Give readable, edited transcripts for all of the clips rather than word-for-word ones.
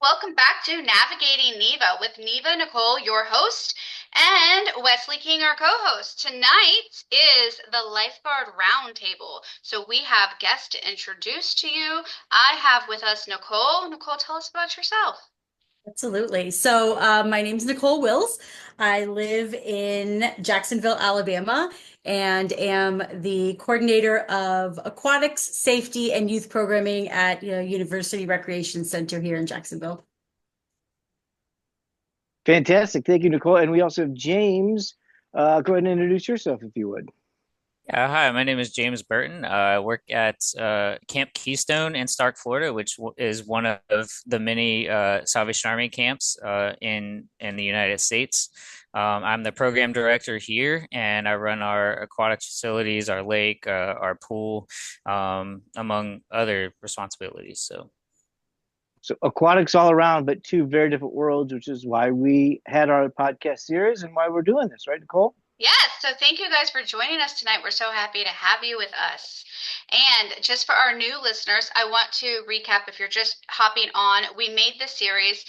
Welcome back to Navigating Neva with Neva Nicole, your host, and Wesley King, our co-host. Tonight is the Lifeguard Roundtable. So we have guests to introduce to you. I have with us Nicole. Nicole, tell us about yourself. Absolutely. My name's Nicole Wills. I live in Jacksonville, Alabama, and am the coordinator of aquatics, safety, and youth programming at University Recreation Center here in Jacksonville. Fantastic. Thank you, Nicole. And we also have James. Go ahead and introduce yourself if you would. Hi, my name is James Burton. I work at Camp Keystone in Stark, Florida, which is one of the many Salvation Army camps in the United States. I'm the program director here, and I run our aquatic facilities, our lake, our pool, among other responsibilities. So aquatics all around, but two very different worlds, which is why we had our podcast series and why we're doing this, right, Nicole? Yes, so thank you guys for joining us tonight. We're so happy to have you with us. And just for our new listeners, I want to recap if you're just hopping on. We made this series.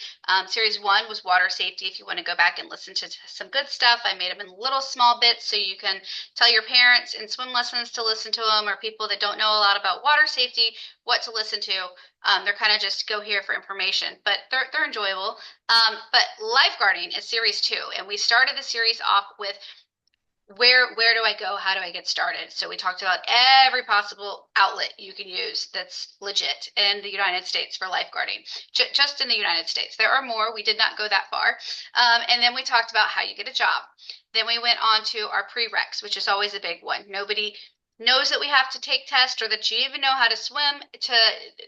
Series one was water safety. If you want to go back and listen to some good stuff, I made them in little small bits so you can tell your parents in swim lessons to listen to them, or people that don't know a lot about water safety what to listen to. They're kind of just go here for information, but they're enjoyable. But lifeguarding is series two, and we started the series off with where do I go? How do I get started? So we talked about every possible outlet you can use that's legit in the United States for lifeguarding, just in the United States. There are more. We did not go that far. And then we talked about how you get a job. Then we went on to our prereqs, which is always a big one. Nobody knows that we have to take tests or that you even know how to swim to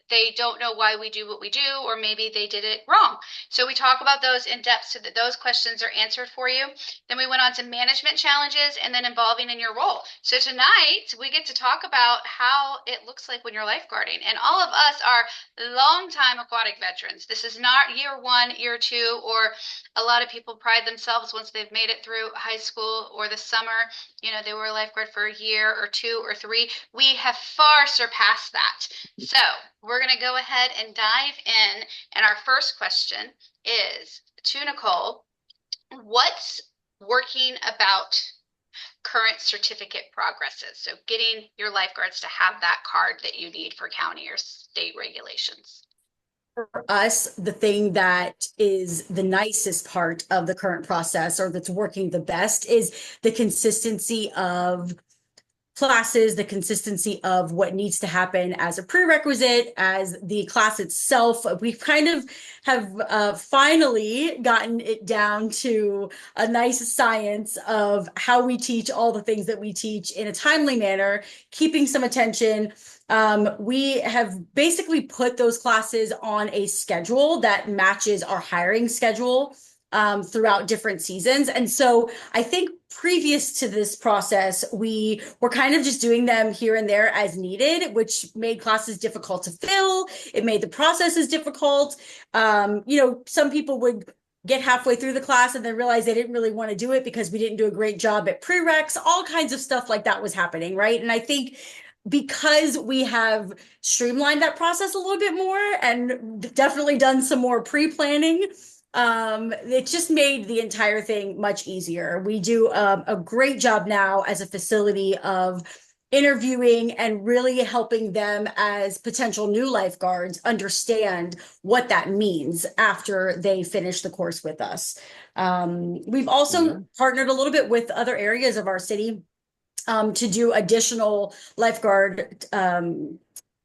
they don't know why we do what we do, or maybe they did it wrong. So we talk about those in depth so that those questions are answered for you. Then we went on to management challenges and then involving in your role. So tonight we get to talk about how it looks like when you're lifeguarding. And all of us are longtime aquatic veterans. This is not year one, year two, or a lot of people pride themselves once they've made it through high school or the summer. They were a lifeguard for a year or two or three. We have far surpassed that. So we're going to go ahead and dive in. And our first question is to Nicole. What's working about current certificate progresses? So getting your lifeguards to have that card that you need for county or state regulations. For us, the thing that is the nicest part of the current process, or that's working the best, is the consistency of classes, the consistency of what needs to happen as a prerequisite, as the class itself. We kind of have finally gotten it down to a nice science of how we teach all the things that we teach in a timely manner, keeping some attention. We have basically put those classes on a schedule that matches our hiring schedule throughout different seasons. And so I think previous to this process, we were kind of just doing them here and there as needed, which made classes difficult to fill. It made the processes difficult. Some people would get halfway through the class and then realize they didn't really want to do it because we didn't do a great job at prereqs. All kinds of stuff like that was happening, right? And I think because we have streamlined that process a little bit more and definitely done some more pre-planning, it just made the entire thing much easier. We do a great job now as a facility of interviewing and really helping them as potential new lifeguards understand what that means after they finish the course with us. We've also partnered a little bit with other areas of our city to do additional lifeguard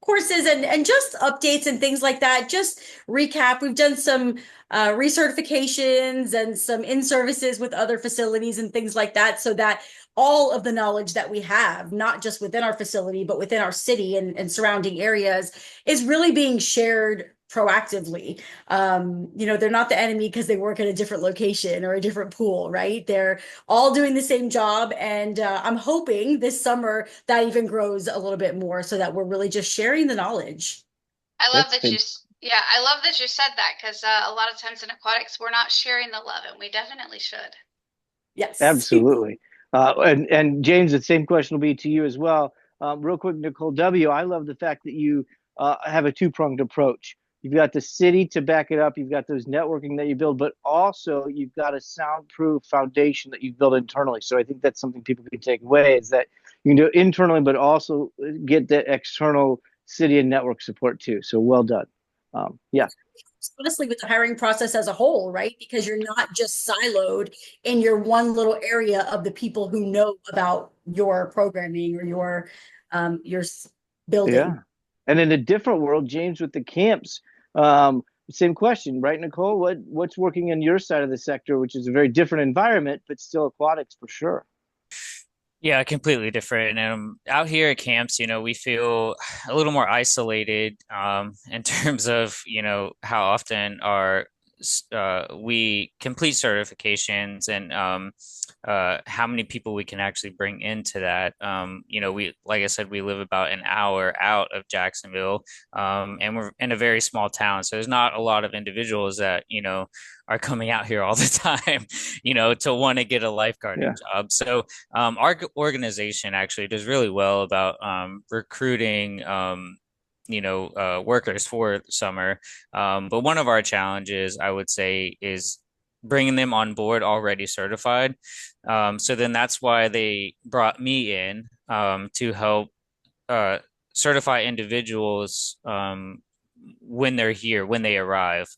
courses and just updates and things like that. Just recap, we've done some recertifications and some in-services with other facilities and things like that, so that all of the knowledge that we have, not just within our facility, but within our city and surrounding areas, is really being shared proactively. They're not the enemy because they work at a different location or a different pool, right? They're all doing the same job. And I'm hoping this summer that even grows a little bit more so that we're really just sharing the knowledge. I love That's that you, yeah, I love that you said that because a lot of times in aquatics, we're not sharing the love, and we definitely should. Yes. absolutely. And James, the same question will be to you as well. Real quick, Nicole W., I love the fact that you have a two-pronged approach. You've got the city to back it up. You've got those networking that you build, but also you've got a soundproof foundation that you've built internally. So I think that's something people can take away is that you can do it internally, but also get the external city and network support too. So well done. Yeah. Honestly, with the hiring process as a whole, right? Because you're not just siloed in your one little area of the people who know about your programming or your Yeah. building. And in a different world, James, with the camps, um, same question, right, Nicole? What's working in your side of the sector, which is a very different environment, but still aquatics for sure. Yeah, completely different. And out here at camps, we feel a little more isolated in terms of, how often we complete certifications and how many people we can actually bring into that. Like I said, we live about an hour out of Jacksonville, and we're in a very small town. So there's not a lot of individuals that, are coming out here all the time, to want to get a lifeguarding Yeah. job. So our organization actually does really well about recruiting, workers for summer. But one of our challenges, I would say, is bringing them on board already certified. So then that's why they brought me in to help uh, certify individuals when they're here, when they arrive.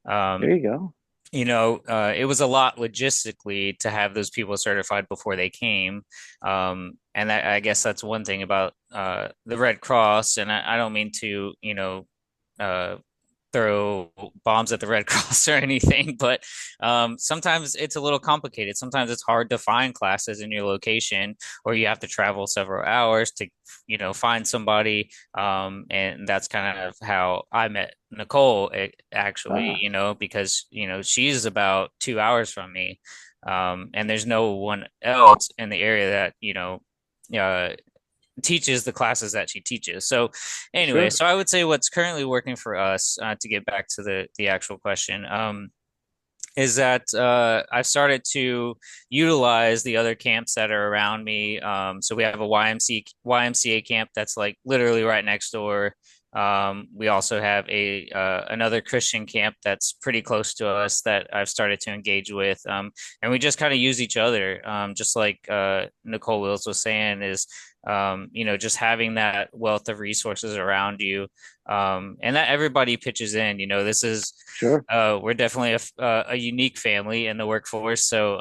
There Um, you go. it was a lot logistically to have those people certified before they came. And I guess that's one thing about the Red Cross. And I don't mean to, uh, throw bombs at the Red Cross or anything, but sometimes it's a little complicated. Sometimes it's hard to find classes in your location, or you have to travel several hours to, find somebody. And that's kind of how I met Nicole, actually, Ah, because, she's about 2 hours from me. And there's no one else in the area that, uh, teaches the classes that she teaches. So anyway, sure. so I would say what's currently working for us, to get back to the actual question, is that I've started to utilize the other camps that are around me. So we have a YMCA camp that's like literally right next door. We also have a another Christian camp that's pretty close to us that I've started to engage with, and we just kind of use each other, just like Nicole Wills was saying, is just having that wealth of resources around you, and that everybody pitches in. This is Sure. we're definitely a unique family in the workforce. So,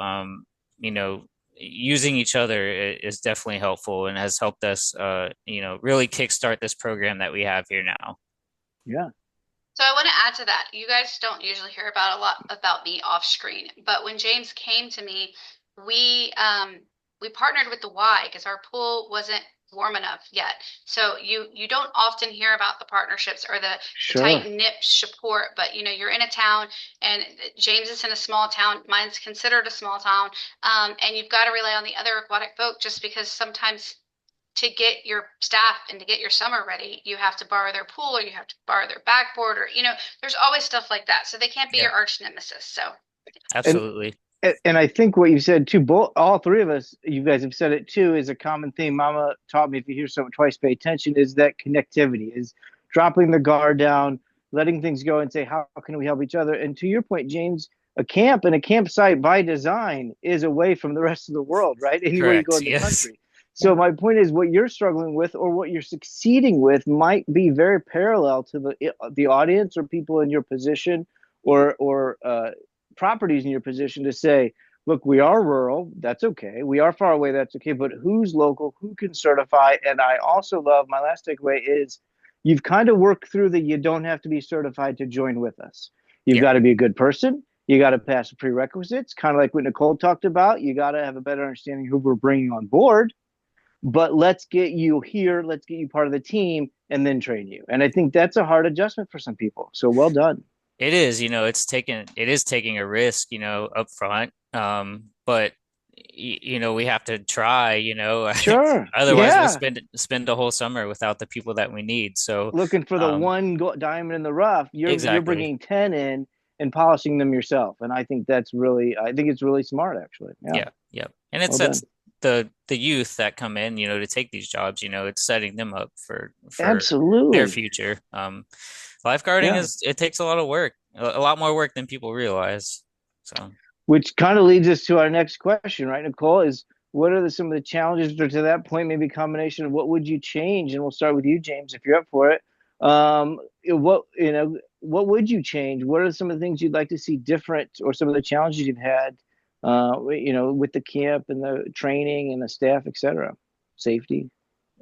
using each other is definitely helpful and has helped us, really kickstart this program that we have here now. Yeah. So I want to add to that. You guys don't usually hear about a lot about me off screen, but when James came to me, we partnered with the Y because our pool wasn't warm enough yet. So you don't often hear about the partnerships or the tight Sure. knit support, but you're in a town, and James is in a small town. Mine's considered a small town, and you've got to rely on the other aquatic folk just because sometimes to get your staff and to get your summer ready, you have to borrow their pool or you have to borrow their backboard, or there's always stuff like that. So they can't be Yeah, your arch nemesis. So And absolutely. and I think what you said too, both all three of us, you guys have said it too, is a common theme. Mama taught me if you hear something twice, pay attention, is that connectivity, is dropping the guard down, letting things go and say, how can we help each other? And to your point, James, a camp and a campsite by design is away from the rest of the world, right? Anywhere you go Correct. in the Yes. country. So my point is what you're struggling with or what you're succeeding with might be very parallel to the audience or people in your position or properties in your position to say, look, we are rural, that's okay. We are far away, that's okay. But who's local? Who can certify? And I also love my last takeaway is you've kind of worked through that you don't have to be certified to join with us. You've Yeah. got to be a good person. You got to pass the prerequisites, kind of like what Nicole talked about. You got to have a better understanding who we're bringing on board. But let's get you here. Let's get you part of the team and then train you. And I think that's a hard adjustment for some people. So well done. It is, it is taking a risk, up front. But we have to try, Sure. otherwise we'll Yeah. spend a whole summer without the people that we need. So, Looking for the um, one diamond in the rough. You're exactly. bringing 10 in and polishing them yourself. And I think it's really smart actually. Yeah. Yeah, yeah. And it Well done. sets the youth that come in, to take these jobs, it's setting them up for their Absolutely. future. Lifeguarding Yeah. is, it takes a lot of work, a lot more work than people realize. So, Which kind of leads us to our next question, right, Nicole? Is what are some of the challenges, or to that point, maybe a combination of what would you change? And we'll start with you, James, if you're up for it. What would you change? What are some of the things you'd like to see different, or some of the challenges you've had, with the camp and the training and the staff, etc. Safety.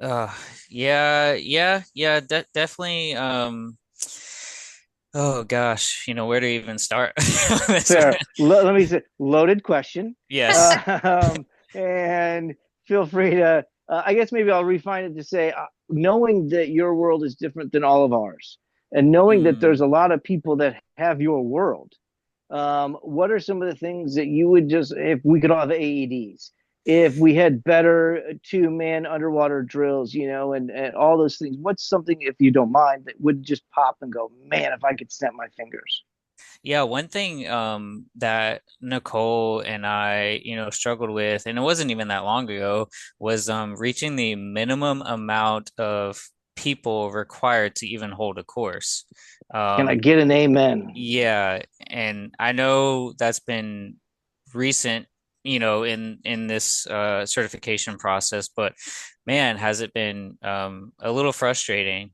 uh, yeah, definitely. Oh gosh, where to even start? Fair. Let me say, loaded question. Yes. And feel free to, I guess maybe I'll refine it to say, knowing that your world is different than all of ours, and knowing that there's Mm. a lot of people that have your world, what are some of the things that you would just, if we could all have AEDs, if we had better two-man underwater drills, and all those things, what's something, if you don't mind, that would just pop and go, man, if I could snap my fingers? Yeah, one thing that Nicole and I, struggled with, and it wasn't even that long ago, was reaching the minimum amount of people required to even hold a course. Can I Um, get an amen? yeah, and I know that's been recent, in this certification process, but man, has it been a little frustrating,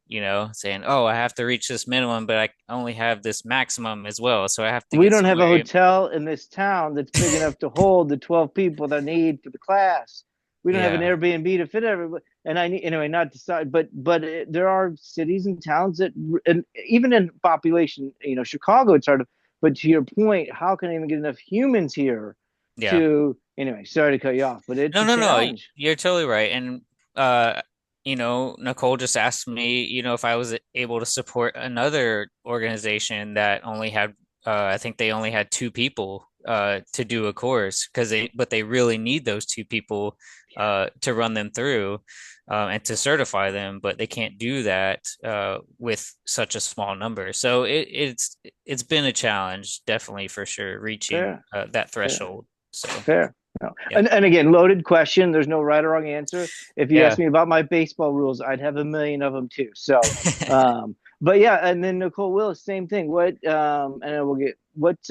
saying, "Oh, I have to reach this minimum, but I only have this maximum as well, so I have to We get don't have a somewhere." hotel in this town that's big enough to hold the 12 people that I need for the class. We don't have an Yeah, Airbnb to fit everybody. And I need, anyway, not decide, but there are cities and towns that, and even in population, Chicago, it's hard to, but to your point, how can I even get enough humans here yeah. to, anyway, sorry to cut you off, but it's No, a no, no. challenge. You're totally right. And uh, Nicole just asked me, if I was able to support another organization that only had I think they only had two people to do a course, but they really need those two people to run them through and to certify them, but they can't do that with such a small number. So it's been a challenge, definitely, for sure, reaching Fair, that fair. threshold. So, Fair. No. yep. And again, loaded question. There's no right or wrong answer. If you ask Yeah. me about my baseball rules, I'd have a million of them too. So, but yeah, and then Nicole Willis, same thing. And then we'll get what's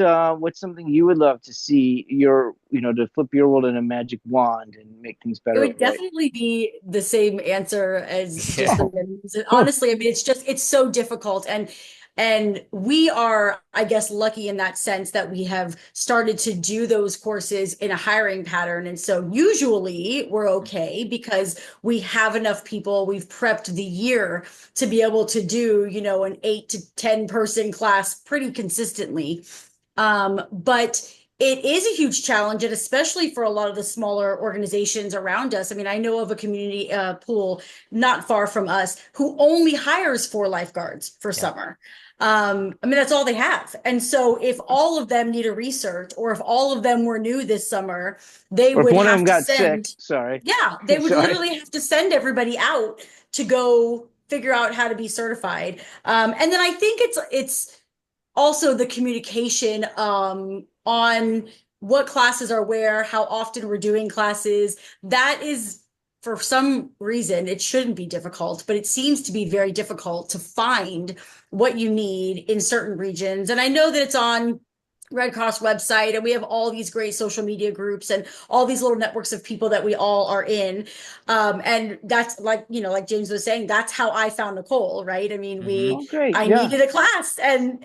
something you would love to see to flip your world in a magic wand and make things It better, would like, definitely be the same answer as Yeah. just the oh, minimums. And honestly, I mean, it's so difficult. And we are, I guess, lucky in that sense that we have started to do those courses in a hiring pattern. And so usually we're okay because we have enough people, we've prepped the year to be able to do, an 8 to 10 person class pretty consistently. But it is a huge challenge, and especially for a lot of the smaller organizations around us. I mean, I know of a community pool not far from us who only hires 4 lifeguards for Yeah. summer. I mean, that's all they have. And so if all of them need a research, or if all of them were new this summer, they or if would one of have them to got sick. send, Sorry, yeah, they would sorry. literally have to send everybody out to go figure out how to be certified. And then I think it's also the communication on what classes are where, how often we're doing classes. That is, for some reason, it shouldn't be difficult, but it seems to be very difficult to find what you need in certain regions. And I know that it's on Red Cross website, and we have all these great social media groups and all these little networks of people that we all are in. And that's like, like James was saying, that's how I found Nicole, right? I mean, Hmm. Oh, great. I Yeah. needed a class, and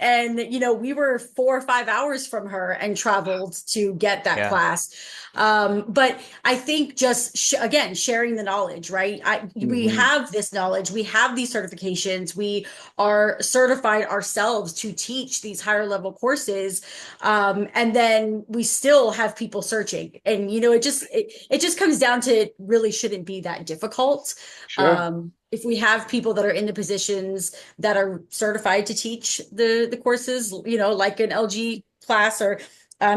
we were 4 or 5 hours from her and traveled to get that Yeah. class. But I think just again, sharing the knowledge, right? We Hmm. have this knowledge, we have these certifications, we are certified ourselves to teach these higher level courses, and then we still have people searching. And it just comes down to, it really shouldn't be that difficult. Sure. If we have people that are in the positions that are certified to teach the courses, like an LG class, or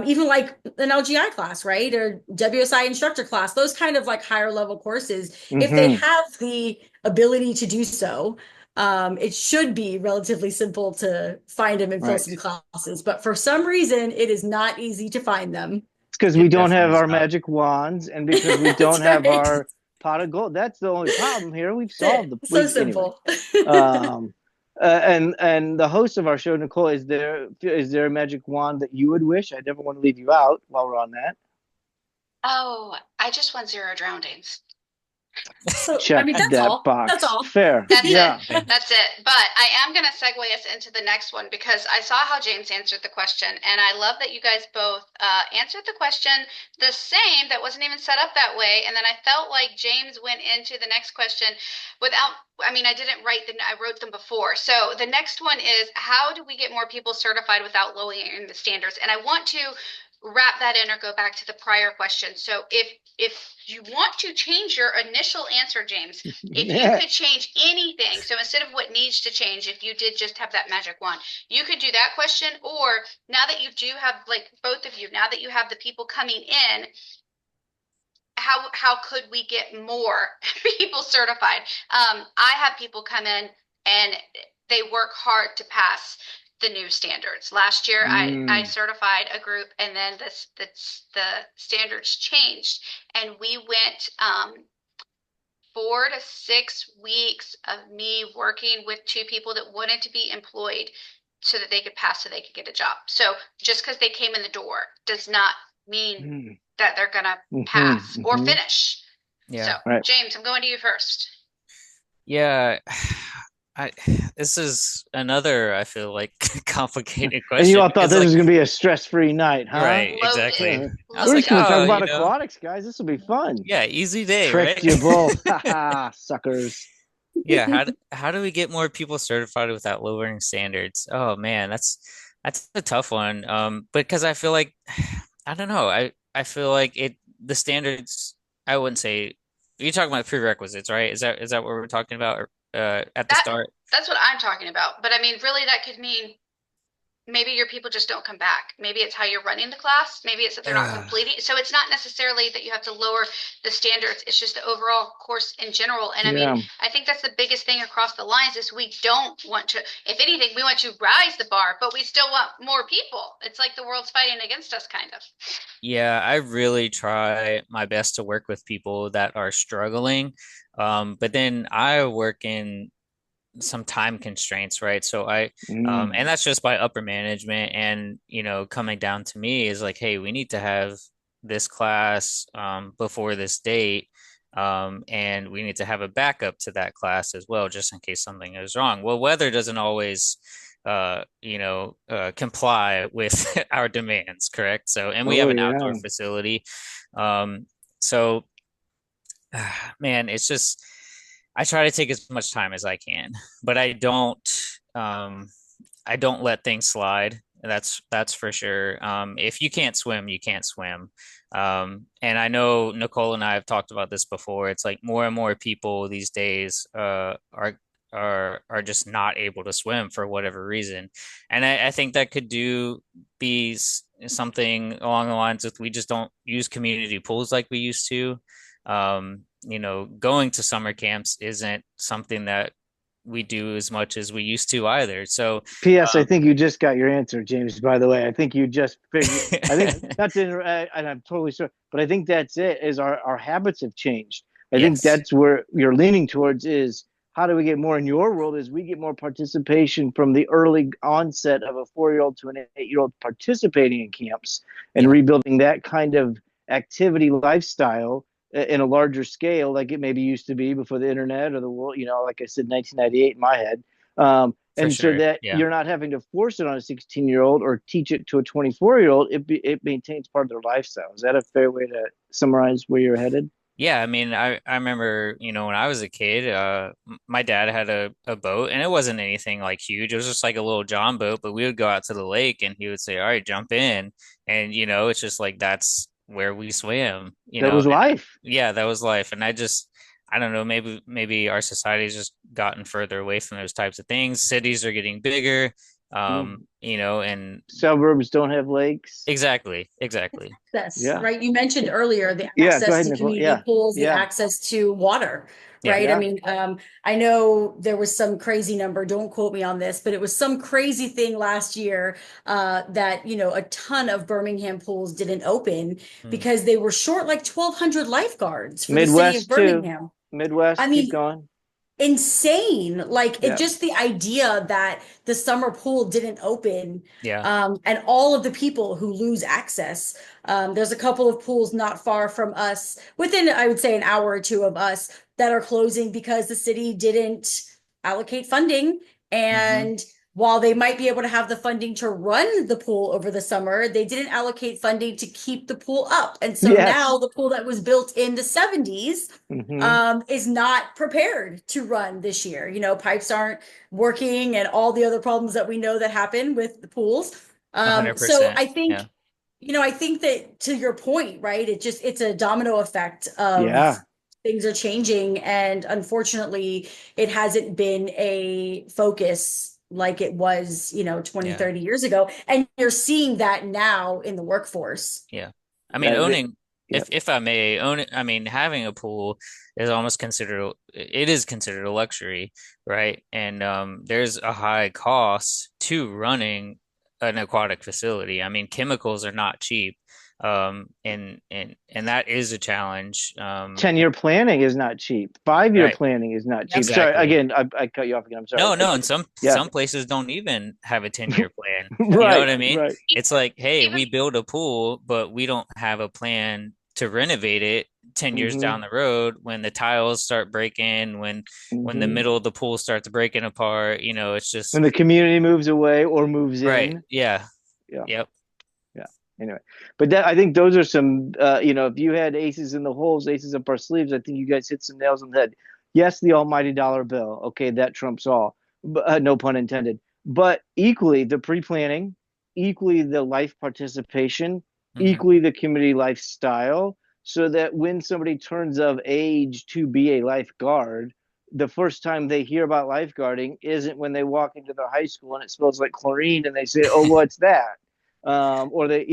even like an LGI class, right? Or WSI instructor class, those kind of like higher level courses, if they Hmm. have the ability to do so, it should be relatively simple to find them and fill Right. some classes. But for some reason, it is not easy to find them. It's because we It don't definitely have is our not. magic wands, and because we don't That's have right. our pot of gold. That's the only problem here. We've That's solved it. So anyway. simple. Um, And the host of our show, Nicole, is there a magic wand that you would wish? I never want to leave you out while we're on that. Oh, I just want zero drownings. So, I Check mean, that's that all. That's box. all. Fair. That's Yeah. it. That's it. But I am going to segue us into the next one because I saw how James answered the question, and I love that you guys both answered the question the same. That wasn't even set up that way. And then I felt like James went into the next question without. I mean, I didn't write them. I wrote them before. So the next one is, how do we get more people certified without lowering the standards? And I want to wrap that in or go back to the prior question. So if you want to change your initial answer, James, if you could change anything, so instead of what needs to change, if you did just have that magic wand, you could do that question. Or now that you do have, like both of you, now that you have the people coming in, how could we get more people certified? I have people come in and they work hard to pass the new standards. Last year, I certified a group, and then the standards changed, and we went 4 to 6 weeks of me working with 2 people that wanted to be employed so that they could pass, so they could get a job. So just because they came in the door does not mean that they're gonna pass or finish. Yeah. So Right. James, I'm going to you first. Yeah. This is another, I feel like, complicated And you question all thought because, this like, was going to be a stress-free night, huh? right, Loaded. exactly. I was We're Loaded. just going to talk about you know, aquatics, guys. This will be fun. yeah, easy day, Tricked right? you both. Ha ha, suckers. Yeah, how do we get more people certified without lowering standards? Oh man, that's a tough one. Because I feel like I don't know. I feel like the standards, I wouldn't say, you're talking about prerequisites, right? Is that what we're talking about at the start? That's what I'm talking about. But I mean, really, that could mean maybe your people just don't come back. Maybe it's how you're running the class. Maybe it's that they're not completing. So it's not necessarily that you have to lower the standards. It's just the overall course in general. And I mean, I think that's the biggest thing across the lines is we don't want to, if anything, we want to rise the bar, but we still want more people. It's like the world's fighting against us, kind of. Yeah, I really try my best to work with people that are struggling. But then I work in some time constraints, right? So and that's just by upper management, and coming down to me is like, hey, we need to have this class before this date, and we need to have a backup to that class as well, just in case something goes wrong. Well, weather doesn't always comply with our demands, correct? So, and we have an outdoor facility. So man, it's just, I try to take as much time as I can, but I don't let things slide. That's for sure. If you can't swim, you can't swim. And I know Nicole and I have talked about this before. It's like more and more people these days are just not able to swim for whatever reason. And I think that could be something along the lines with, we just don't use community pools like we used to. Going to summer camps isn't something that we do as much as we used to either. So, P.S. I think you just got your answer, James, by the way. I think you just figured, I think that's it, and I'm totally sure, but I think that's it, is our habits have changed. I think that's where you're leaning towards, is how do we get more in your world, is we get more participation from the early onset of a 4-year-old to an 8-year-old participating in camps and rebuilding that kind of activity lifestyle in a larger scale, like it maybe used to be before the internet or the world, like I said, 1998 in my head. And so that you're not having to force it on a 16-year-old or teach it to a 24-year-old. It maintains part of their lifestyle. Is that a fair way to summarize where you're headed? Yeah, I mean, I remember, when I was a kid, my dad had a boat, and it wasn't anything like huge. It was just like a little John boat, but we would go out to the lake and he would say, all right, jump in. And, it's just like, that's where we swam, That was life. Yeah, that was life. And I don't know, maybe our society's just gotten further away from those types of things. Cities are getting bigger, and suburbs don't have lakes. Exactly. Right. You mentioned earlier the access to community pools, the access to water, right? I mean, I know there was some crazy number, don't quote me on this, but it was some crazy thing last year that, a ton of Birmingham pools didn't open because they were short like 1,200 lifeguards for Midwest the city of Birmingham. Midwest, keep going. insane. Like Yeah. it just the idea that the summer pool didn't open, Yeah. and all of the people who lose access. There's a couple of pools not far from us, within I would say an hour or two of us, that are closing because the city didn't allocate funding. Mhm. And while they might be able to have the funding to run the pool over the summer, they didn't allocate funding to keep the pool up. And so Yes. now the pool that was built in the 70s Hmm. is not prepared to run this year. You know, pipes aren't working and all the other problems that we know that happen with the pools. So 100%. I think, Yeah. I think that to your point, right? It's a domino effect of Yeah. things are changing, and unfortunately, it hasn't been a focus like it was, 20, Yeah. 30 years ago. And you're seeing that now in the workforce. Yeah. I mean, That, yeah. if I may own it, I mean, having a pool is almost considered, it is considered a luxury, right? And there's a high cost to running an aquatic facility. I mean, chemicals are not cheap. And that is a challenge. 10-year planning is not cheap. 5-year Right. planning is not cheap. Sorry, Exactly. again, I cut you off again. I'm sorry. No, no, and Yeah. some places don't even have a 10-year plan. You know what Right, I mean? right. It's like, hey, Even we build a pool, but we don't have a plan to renovate it 10 years Hmm. down the road when the tiles start breaking, when the Hmm. middle of the pool starts breaking apart, it's When just the community moves away or moves right. in. Yeah. Yeah. Yep. Yeah. Anyway, but that, I think those are some, if you had aces in the holes, aces up our sleeves, I think you guys hit some nails on the head. Yes, the almighty dollar bill. Okay, that trumps all. But, no pun intended. But equally, the pre-planning, equally the life participation, Hmm. equally the community lifestyle, so that when somebody turns of age to be a lifeguard, the first time they hear about lifeguarding isn't when they walk into their high school and it smells like chlorine and they say, "Oh, what's that?" Or they,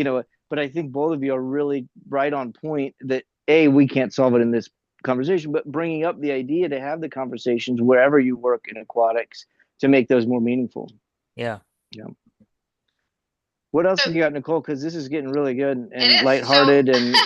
but I think both of you are really right on point that we can't solve it in this conversation, but bringing up the idea to have the conversations wherever you work in aquatics to make those more meaningful. Yeah. Yeah. What else so have you got, Nicole? Because this is getting really good it and is. So lighthearted and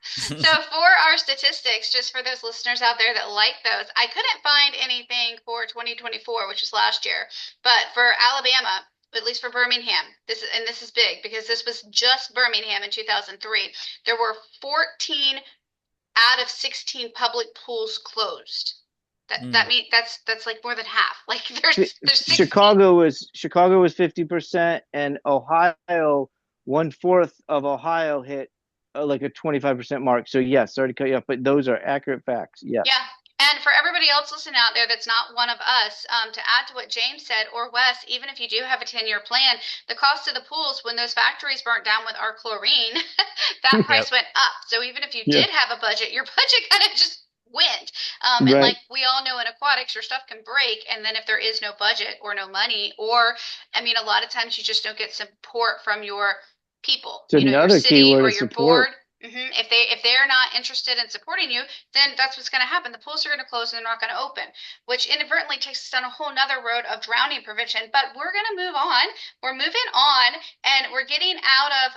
so for our statistics, just for those listeners out there that like those, I couldn't find anything for 2024, which was last year. But for Alabama, at least for Birmingham, this is big because this was just Birmingham in 2003. There were 14 out of 16 public pools closed. That Mm. means that's like more than half. Like there's 16. Chicago was 50% and Ohio, 1/4 of Ohio hit like a 25% mark. So yes, sorry to cut you off, but those are accurate facts. Yes. Yeah. And for everybody else listening out there that's not one of us, to add to what James said, or Wes, even if you do have a 10-year plan, the cost of the pools when those factories burnt down with our chlorine, that Yep. price went up. So even if you Yeah. did have a budget, your budget kind of just went. And Right. like we all know in aquatics, your stuff can break. And then if there is no budget or no money, or I mean, a lot of times you just don't get support from your people, So your another key city word or is your support. board. If they're not interested in supporting you, then that's what's going to happen. The pools are going to close and they're not going to open, which inadvertently takes us down a whole nother road of drowning prevention. But we're going to move on. We're moving on, and we're getting out of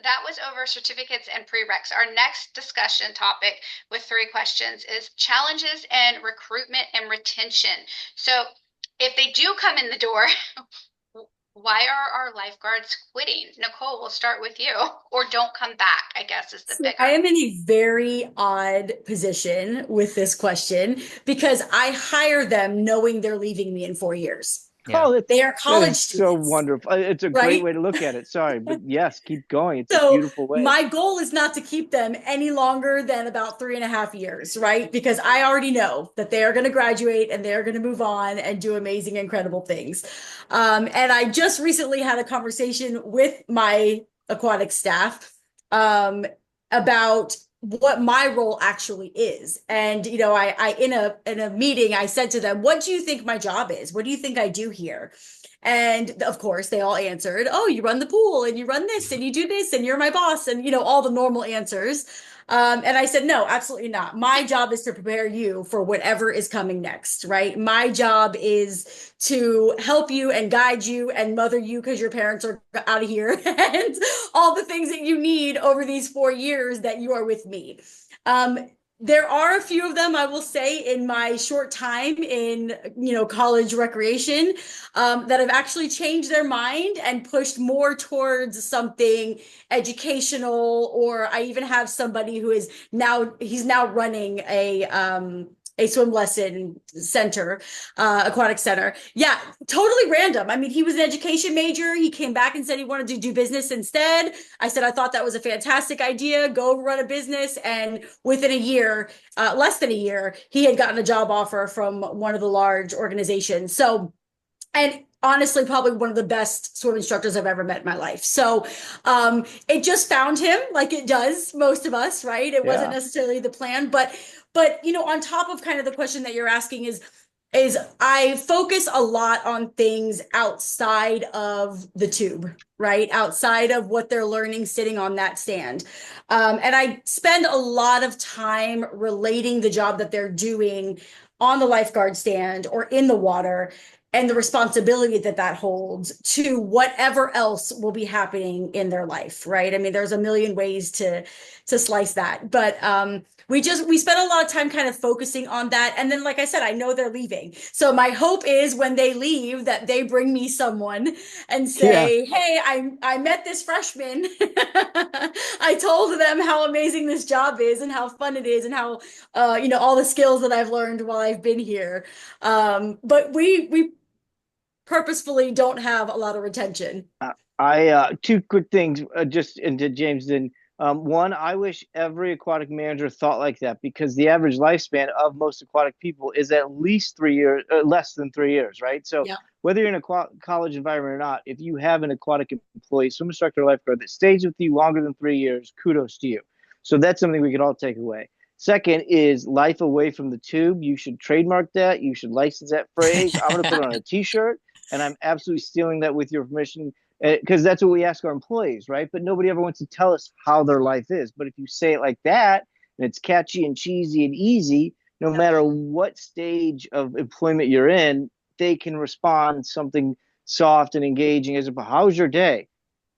that was over certificates and prereqs. Our next discussion topic with 3 questions is challenges and recruitment and retention. So if they do come in the door, why are our lifeguards quitting? Nichol, we'll start with you. Or don't come back, I guess, is the So bigger. I am in a very odd position with this question because I hire them knowing they're leaving me in 4 years. Yeah. Oh, They are that college is so students, wonderful. It's a great right? way to look at it. Sorry, but yes, keep going. It's a So beautiful way. my goal is not to keep them any longer than about 3.5 years, right? Because I already know that they are going to graduate and they're going to move on and do amazing, incredible things. And I just recently had a conversation with my aquatic staff about what my role actually is. And I in a meeting, I said to them, "What do you think my job is? What do you think I do here?" And of course, they all answered, "Oh, you run the pool and you run this and you do this and you're my boss," and all the normal answers. And I said, "No, absolutely not. My job is to prepare you for whatever is coming next, right? My job is to help you and guide you and mother you because your parents are out of here and all the things that you need over these 4 years that you are with me." There are a few of them, I will say, in my short time in, college recreation, that have actually changed their mind and pushed more towards something educational. Or I even have somebody who is now, he's now running a swim lesson center, aquatic center. Yeah, totally random. I mean, he was an education major. He came back and said he wanted to do business instead. I said I thought that was a fantastic idea. Go run a business. And within a year, less than a year, he had gotten a job offer from one of the large organizations. So, and honestly, probably one of the best swim instructors I've ever met in my life. So it just found him, like it does most of us, right? It wasn't Yeah. necessarily the plan, but on top of kind of the question that you're asking is I focus a lot on things outside of the tube, right? Outside of what they're learning sitting on that stand. And I spend a lot of time relating the job that they're doing on the lifeguard stand or in the water and the responsibility that that holds to whatever else will be happening in their life, right? I mean, there's a million ways to slice that, but we spent a lot of time kind of focusing on that. And then, like I said, I know they're leaving. So my hope is when they leave that they bring me someone and Yeah. say, hey, I met this freshman. I told them how amazing this job is and how fun it is and how, all the skills that I've learned while I've been here. But we purposefully don't have a lot of retention. Two quick things, just into James. Then one, I wish every aquatic manager thought like that, because the average lifespan of most aquatic people is at least 3 years, less than 3 years, right? So Yeah. whether you're in a college environment or not, if you have an aquatic employee, swim instructor, lifeguard that stays with you longer than 3 years, kudos to you. So that's something we could all take away. Second is life away from the tube. You should trademark that. You should license that phrase. I'm going to put it on a T-shirt, and I'm absolutely stealing that with your permission, because that's what we ask our employees, right? But nobody ever wants to tell us how their life is. But if you say it like that, and it's catchy and cheesy and easy, no matter what stage of employment you're in, they can respond something soft and engaging as, how's your day?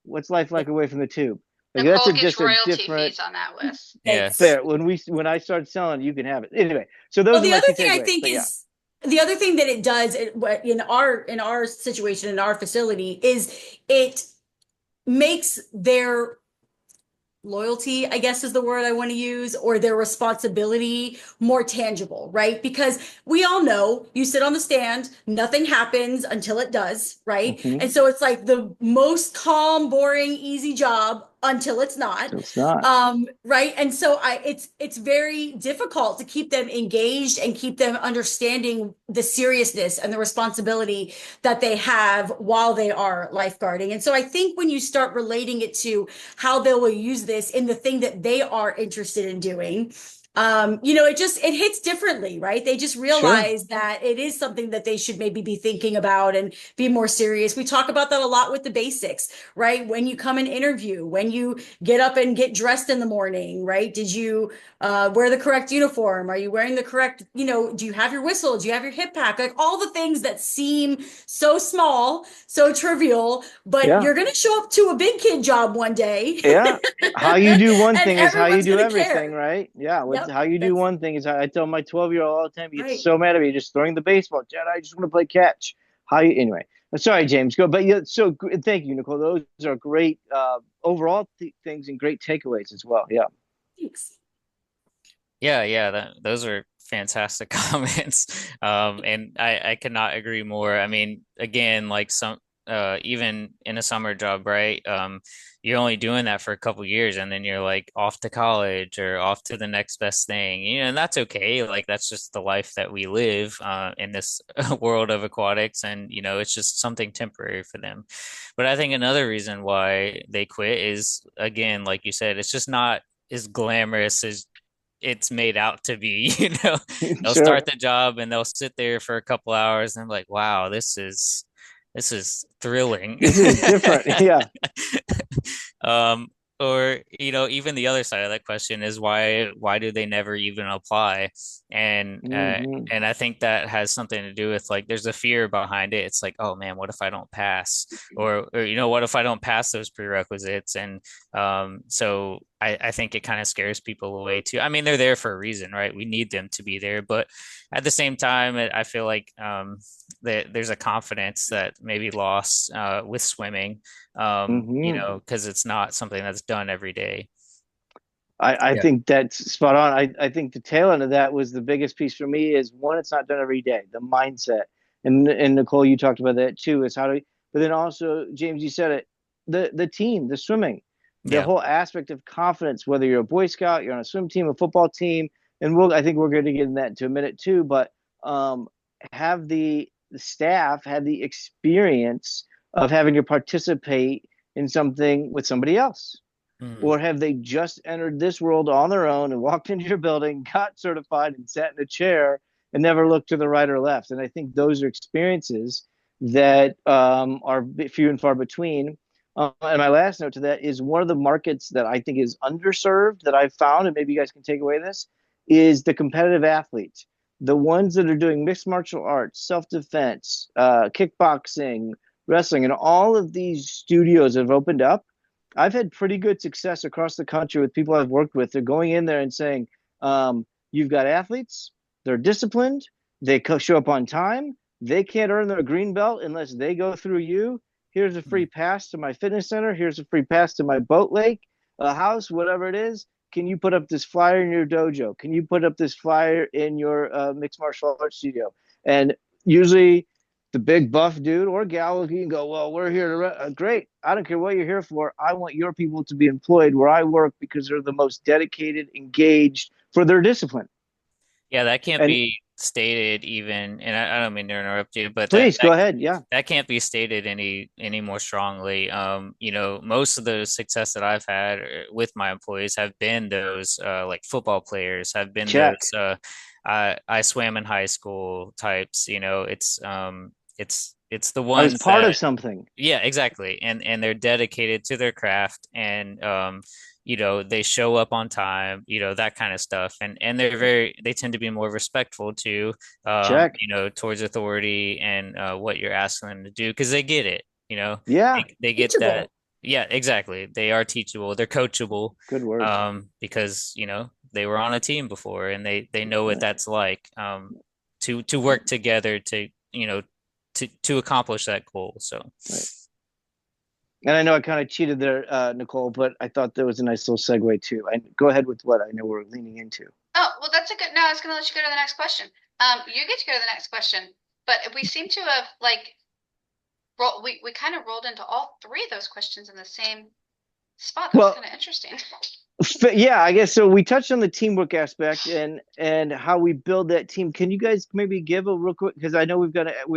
What's life like away from the tube? Like that's Nicole gets just a royalty different. fees on that list. Yes. Fair. When I start selling, you can have it anyway. So those Well, are the my other two thing I takeaways. think But yeah, is the other thing that it does in our situation in our facility is it makes their loyalty, I guess is the word I want to use, or their responsibility more tangible, right? Because we all know you sit on the stand, nothing happens until it does, right? mm-hmm. And so it's like the most calm, boring, easy job until it's not. It's not. Right. And so it's very difficult to keep them engaged and keep them understanding the seriousness and the responsibility that they have while they are lifeguarding. And so I think when you start relating it to how they will use this in the thing that they are interested in doing, it hits differently, right? They just Sure. realize that it is something that they should maybe be thinking about and be more serious. We talk about that a lot with the basics, right? When you come and interview, when you get up and get dressed in the morning, right? Did you wear the correct uniform? Are you wearing the correct, do you have your whistle? Do you have your hip pack? Like all the things that seem so small, so trivial, but Yeah. you're going to show up to a big kid job one day. Yeah. How you do one And thing is how you everyone's do going to everything, care. right? Yeah. Yep. How you do That's one thing is how I tell my 12-year-old all the time. He gets right. so mad at me just throwing the baseball. Dad, I just want to play catch. How you anyway? Sorry, James. Go. But yeah. So thank you, Nicole. Those are great overall things and great takeaways as well. Yeah. Thanks. Yeah, those are fantastic comments. And I cannot agree more. I mean, again, like even in a summer job, right? You're only doing that for a couple years and then you're like off to college or off to the next best thing. And that's okay. Like that's just the life that we live in this world of aquatics, and it's just something temporary for them. But I think another reason why they quit is, again, like you said, it's just not as glamorous as it's made out to be. They'll Sure. start the job and they'll sit there for a couple hours and I'm like, wow, this is thrilling. This is different. Yeah. um or even the other side of that question is why do they never even apply? Mm-hmm. And I think that has something to do with, like, there's a fear behind it. It's like, oh man, what if I don't pass? Or what if I don't pass those prerequisites? And so I think it kind of scares people away too. I mean, they're there for a reason, right? We need them to be there, but at the same time, I feel like that there's a confidence that maybe lost with swimming, because it's not something that's done every day. I Yeah. think that's spot on. I think the tail end of that was the biggest piece for me is one, it's not done every day, the mindset. And Nicole, you talked about that too, is how to, but then also, James, you said it, the team, the swimming, the Yeah. whole aspect of confidence, whether you're a Boy Scout, you're on a swim team, a football team, and I think we're going to get in that into a minute too, but um, have the staff have the experience of having to participate in something with somebody else, Mhm. or have they just entered this world on their own and walked into your building, got certified, and sat in a chair and never looked to the right or left? And I think those are experiences that are few and far between. And my last note to that is one of the markets that I think is underserved that I've found, and maybe you guys can take away this, is the competitive athletes, the ones that are doing mixed martial arts, self-defense, kickboxing, wrestling, and all of these studios have opened up. I've had pretty good success across the country with people I've worked with. They're going in there and saying, you've got athletes, they're disciplined, they show up on time, they can't earn their green belt unless they go through you. Here's a free Mhm. pass to my fitness center. Here's a free pass to my boat lake, a house, whatever it is. Can you put up this flyer in your dojo? Can you put up this flyer in your mixed martial arts studio? And usually the big buff dude or gal can go, well, we're here to great. I don't care what you're here for. I want your people to be employed where I work because they're the most dedicated, engaged for their discipline. Yeah, that can't And be stated even, and I don't mean to interrupt you, but please go ahead. Yeah, that can't be stated any more strongly. Most of the success that I've had with my employees have been those like football players, have been check. those I swam in high school types. It's the I was ones part of that, something. yeah, exactly. And they're dedicated to their craft, and they show up on time, that kind of stuff. And they tend to be more respectful to Check. towards authority and what you're asking them to do, because they get it, Yeah, they get that. Teachable. Yeah, exactly. They are teachable, they're coachable, good word. because they were on a team before, and they know what Right, that's like, to work together to accomplish that goal. So right. And I know I kind of cheated there, Nicole, but I thought there was a nice little segue too. And go ahead with what I know we're leaning into. Oh, well, that's a good. No, I was going to let you go to the next question. You get to go to the next question, but we seem to have we kind of rolled into all three of those questions in the same spot. That was Well, kind of interesting. yeah, I guess so. We touched on the teamwork aspect and how we build that team. Can you guys maybe give a real quick, because I know we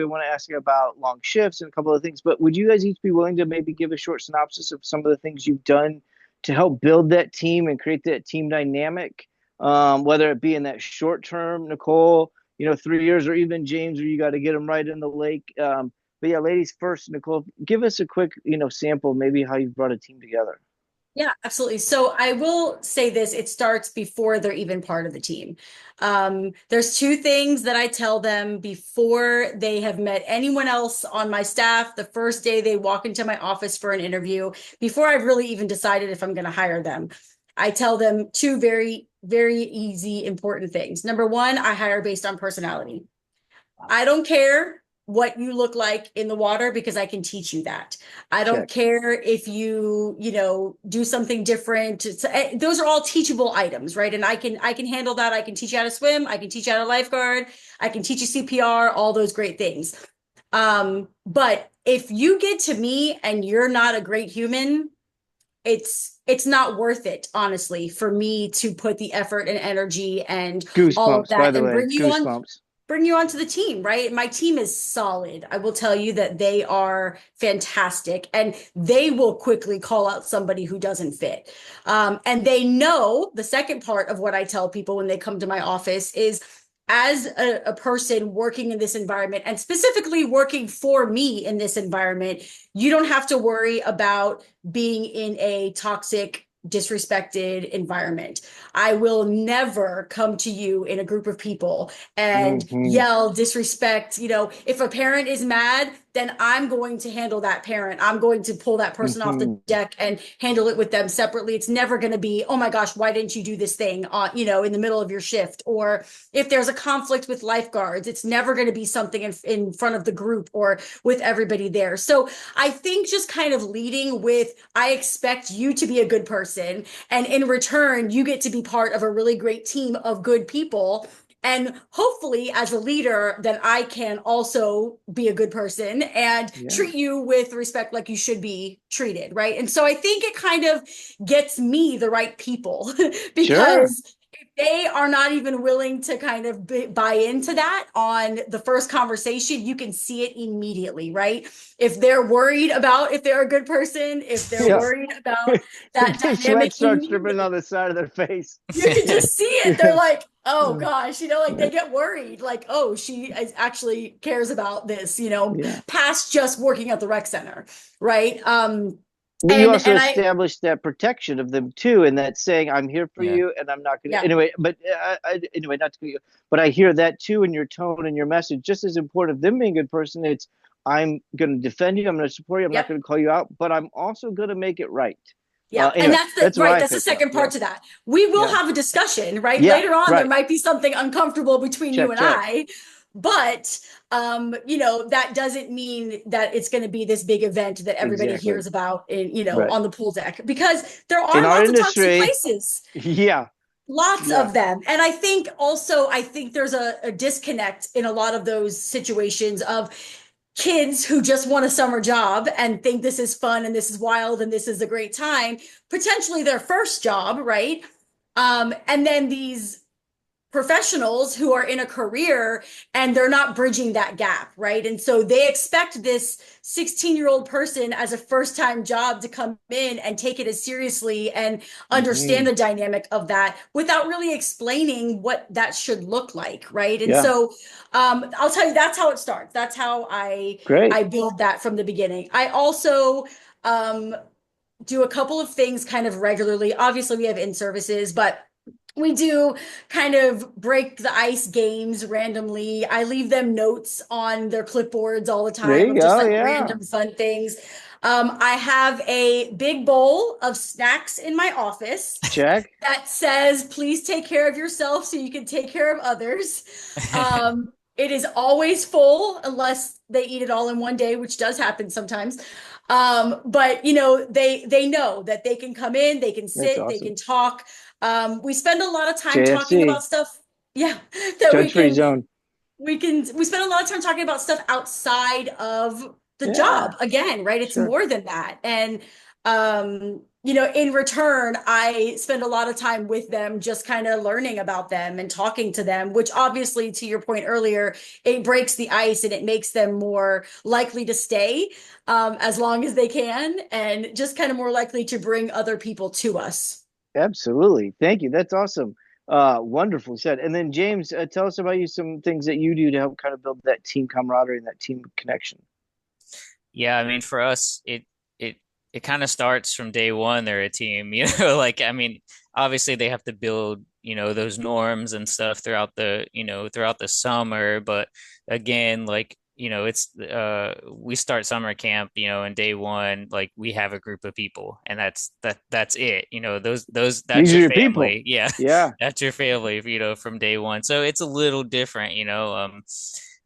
want to ask you about long shifts and a couple of things, but would you guys each be willing to maybe give a short synopsis of some of the things you've done to help build that team and create that team dynamic, whether it be in that short term, Nicole, 3 years, or even James, where you got to get them right in the lake. But yeah, ladies first, Nicole, give us a quick, sample, maybe how you've brought a team together. Yeah, absolutely. So I will say this, it starts before they're even part of the team. There's two things that I tell them before they have met anyone else on my staff, the first day they walk into my office for an interview, before I've really even decided if I'm going to hire them. I tell them two very, very easy, important things. Number one, I hire based on personality. I don't care what you look like in the water because I can teach you that. I don't Check. care if do something different. Those are all teachable items, right? And I can handle that. I can teach you how to swim. I can teach you how to lifeguard. I can teach you CPR, all those great things. But if you get to me and you're not a great human, it's not worth it, honestly, for me to put the effort and energy and all of Goosebumps, by that the and way. Goosebumps. bring you onto the team, right? My team is solid. I will tell you that they are fantastic and they will quickly call out somebody who doesn't fit. And they know the second part of what I tell people when they come to my office is, as a person working in this environment and specifically working for me in this environment, you don't have to worry about being in a toxic, disrespected environment. I will never come to you in a group of people and Hmm. yell, disrespect. If a parent is mad, then I'm going to handle that parent. I'm going to pull that person off the Hmm. deck and handle it with them separately. It's never going to be, oh my gosh, why didn't you do this thing in the middle of your shift? Or if there's a conflict with lifeguards, it's never going to be something in front of the group or with everybody there. So I think just kind of leading with, I expect you to be a good person. And in return, you get to be part of a really great team of good people. And hopefully, as a leader, that I can also be a good person and Yeah, treat you with respect like you should be treated, right? And so I think it kind of gets me the right people sure. because if they are not even willing to kind of buy into that on the first conversation, you can see it immediately, right? If they're worried about if they're a good person, if they're Yeah. worried about that The sweat dynamic starts in dripping on the side of their face. you can Yeah. just see it. They're Yeah. like, oh Yeah. gosh, like they get worried, like, oh, she actually cares about this, Yeah. past just working at the rec center, right? But you And also and I, establish that protection of them too, and that saying, "I'm here for Yeah. you, and I'm not going to." yeah, Anyway, but anyway, not to cut you, but I hear that too in your tone and your message. Just as important of them being a good person, it's I'm going to defend you, I'm going to support you, I'm not yep. going to call you out, but I'm also going to make it right. Yeah, and Anyway, that's the that's what right. I That's the picked up. second Yeah, part to that. We will yeah, have a discussion, right? yeah. Later on, there Right. might be something uncomfortable between you Check, and check. I, but that doesn't mean that it's going to be this big event that everybody Exactly. hears about Right. on the pool deck because there In are our lots of toxic industry, places. yeah, Lots yeah. of them. And I think there's a disconnect in a lot of those situations of kids who just want a summer job and think this is fun and this is wild and this is a great time, potentially their first job, right? And then these professionals who are in a career and they're not bridging that gap, right? And so they expect this 16-year-old person as a first time job to come in and take it as seriously and understand Hmm. the dynamic of that without really explaining what that should look like, right? And Yeah, so I'll tell you that's how it starts. That's how great. I build that from the beginning. I also um, do a couple of things kind of regularly. Obviously, we have in services, but we do kind of break the ice games randomly. I leave them notes on their clipboards all the There time you of just go. like Yeah, random fun things. I have a big bowl of snacks in my office check. that says, please take care of yourself so you can take care of others. It is always full unless they eat it all in one day, which does happen sometimes. But they know that they can come in, they can That's sit, they awesome. can talk. We spend a lot of time talking JFC, about stuff, yeah, that judge free zone. we spend a lot of time talking about stuff outside of the Yeah, job again, right? It's sure. more than that. And in return, I spend a lot of time with them just kind of learning about them and talking to them, which obviously to your point earlier, it breaks the ice and it makes them more likely to stay as long as they can and just kind of more likely to bring other people to us. Absolutely. Thank you. That's awesome. Wonderful said. And then James, tell us about you some things that you do to help kind of build that team camaraderie and that team connection. Yeah, I mean, for us, it it kind of starts from day one. They're a team, like I mean, obviously they have to build, those norms and stuff throughout the summer. But again, like, it's we start summer camp, and day one, like we have a group of people, and that's it. Those that's These are your your people. family. Yeah, Yeah. that's your family, from day one. So it's a little different,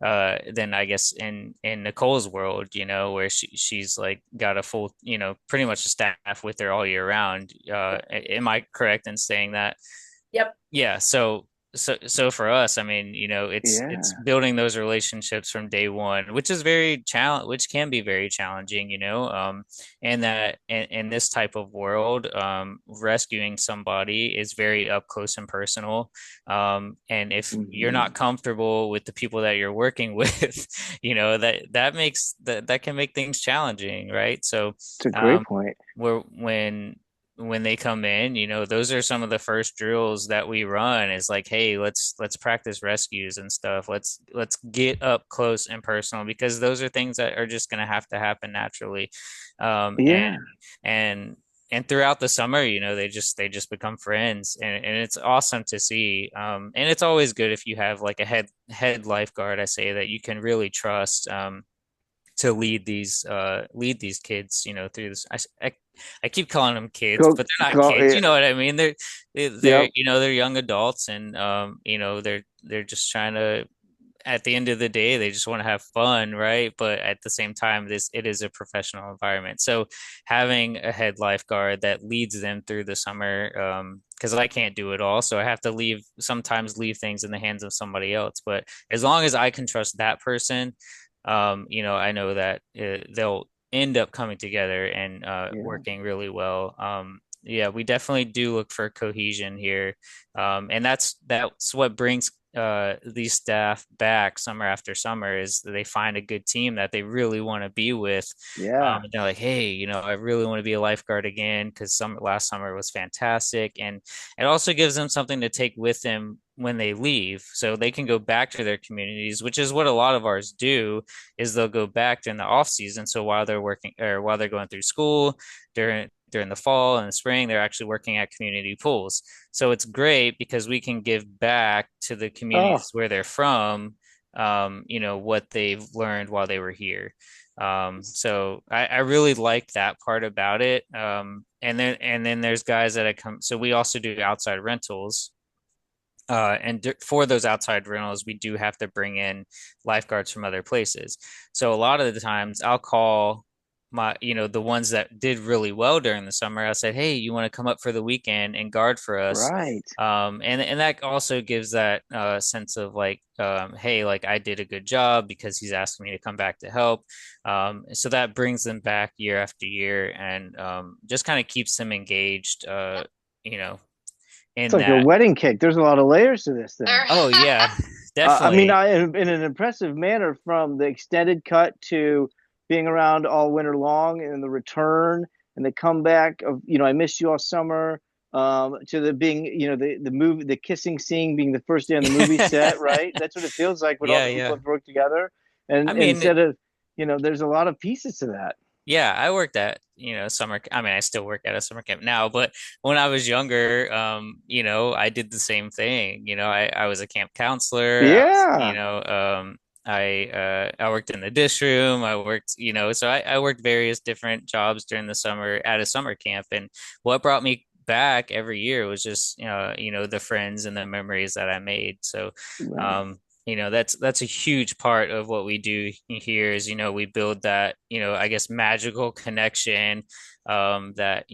than I guess in Nicole's world, where she's like got a full, pretty much a staff with her all year round. Am I correct in saying that? Yep. Yeah, so for us, I mean, it's Yeah. building those relationships from day one, which can be very challenging, and that in this type of world, rescuing somebody is very up close and personal. And if you're Hmm. not comfortable with the people that you're working with, that can make things challenging, right? So, It's a great um, point. where when they come in, those are some of the first drills that we run is like, hey, let's practice rescues and stuff. Let's get up close and personal because those are things that are just going to happen naturally. Um, and Yeah. and and throughout the summer, they just become friends and it's awesome to see. And it's always good if you have like a head lifeguard, I say, that you can really trust. to lead these kids, through this. I keep calling them kids, Go, but they're not go. kids. You know what I mean? They're Yep. they're young adults, and they're just trying to, at the end of the day, they just want to have fun, right? But at the same time, it is a professional environment. So having a head lifeguard that leads them through the summer, because I can't do it all, so I have to sometimes leave things in the hands of somebody else. But as long as I can trust that person, I know that they'll end up coming together and Yeah. working really well. Yeah, we definitely do look for cohesion here. And that's what brings these staff back summer after summer, is they find a good team that they really want to be with. Yeah. And they're like, hey, I really want to be a lifeguard again, because last summer was fantastic. And it also gives them something to take with them when they leave, so they can go back to their communities, which is what a lot of ours do, is they'll go back during the off season. So while they're working, or while they're going through school during the fall and the spring, they're actually working at community pools. So it's great because we can give back to the Oh, communities where they're from, what they've learned while they were here. So I really like that part about it. And then there's guys that come. So we also do outside rentals. For those outside rentals, we do have to bring in lifeguards from other places. So a lot of the times I'll call the ones that did really well during the summer. I said, hey, you want to come up for the weekend and guard for us? right. And that also gives that sense of like, hey, like I did a good job because he's asking me to come back to help. So that brings them back year after year, and just kind of keeps them engaged, you know, It's in like a that. wedding cake. There's a lot of layers to this There. thing. Oh yeah, I mean, definitely. in an impressive manner, from the extended cut to being around all winter long, and the return and the comeback of, I missed you all summer, to the being, the movie, the kissing scene being the first day on the movie set, right? That's what it feels like when all Yeah, the people yeah. have worked together. I And mean, instead of, there's a lot of pieces to that. yeah, I worked at, I mean, I still work at a summer camp now, but when I was younger, I did the same thing. I was a camp counselor. Yeah. I worked in the dish room. So I worked various different jobs during the summer at a summer camp. And what brought me back every year was just, the friends and the memories that I made. So, Right. um, that's a huge part of what we do here is, we build that, I guess magical connection, that,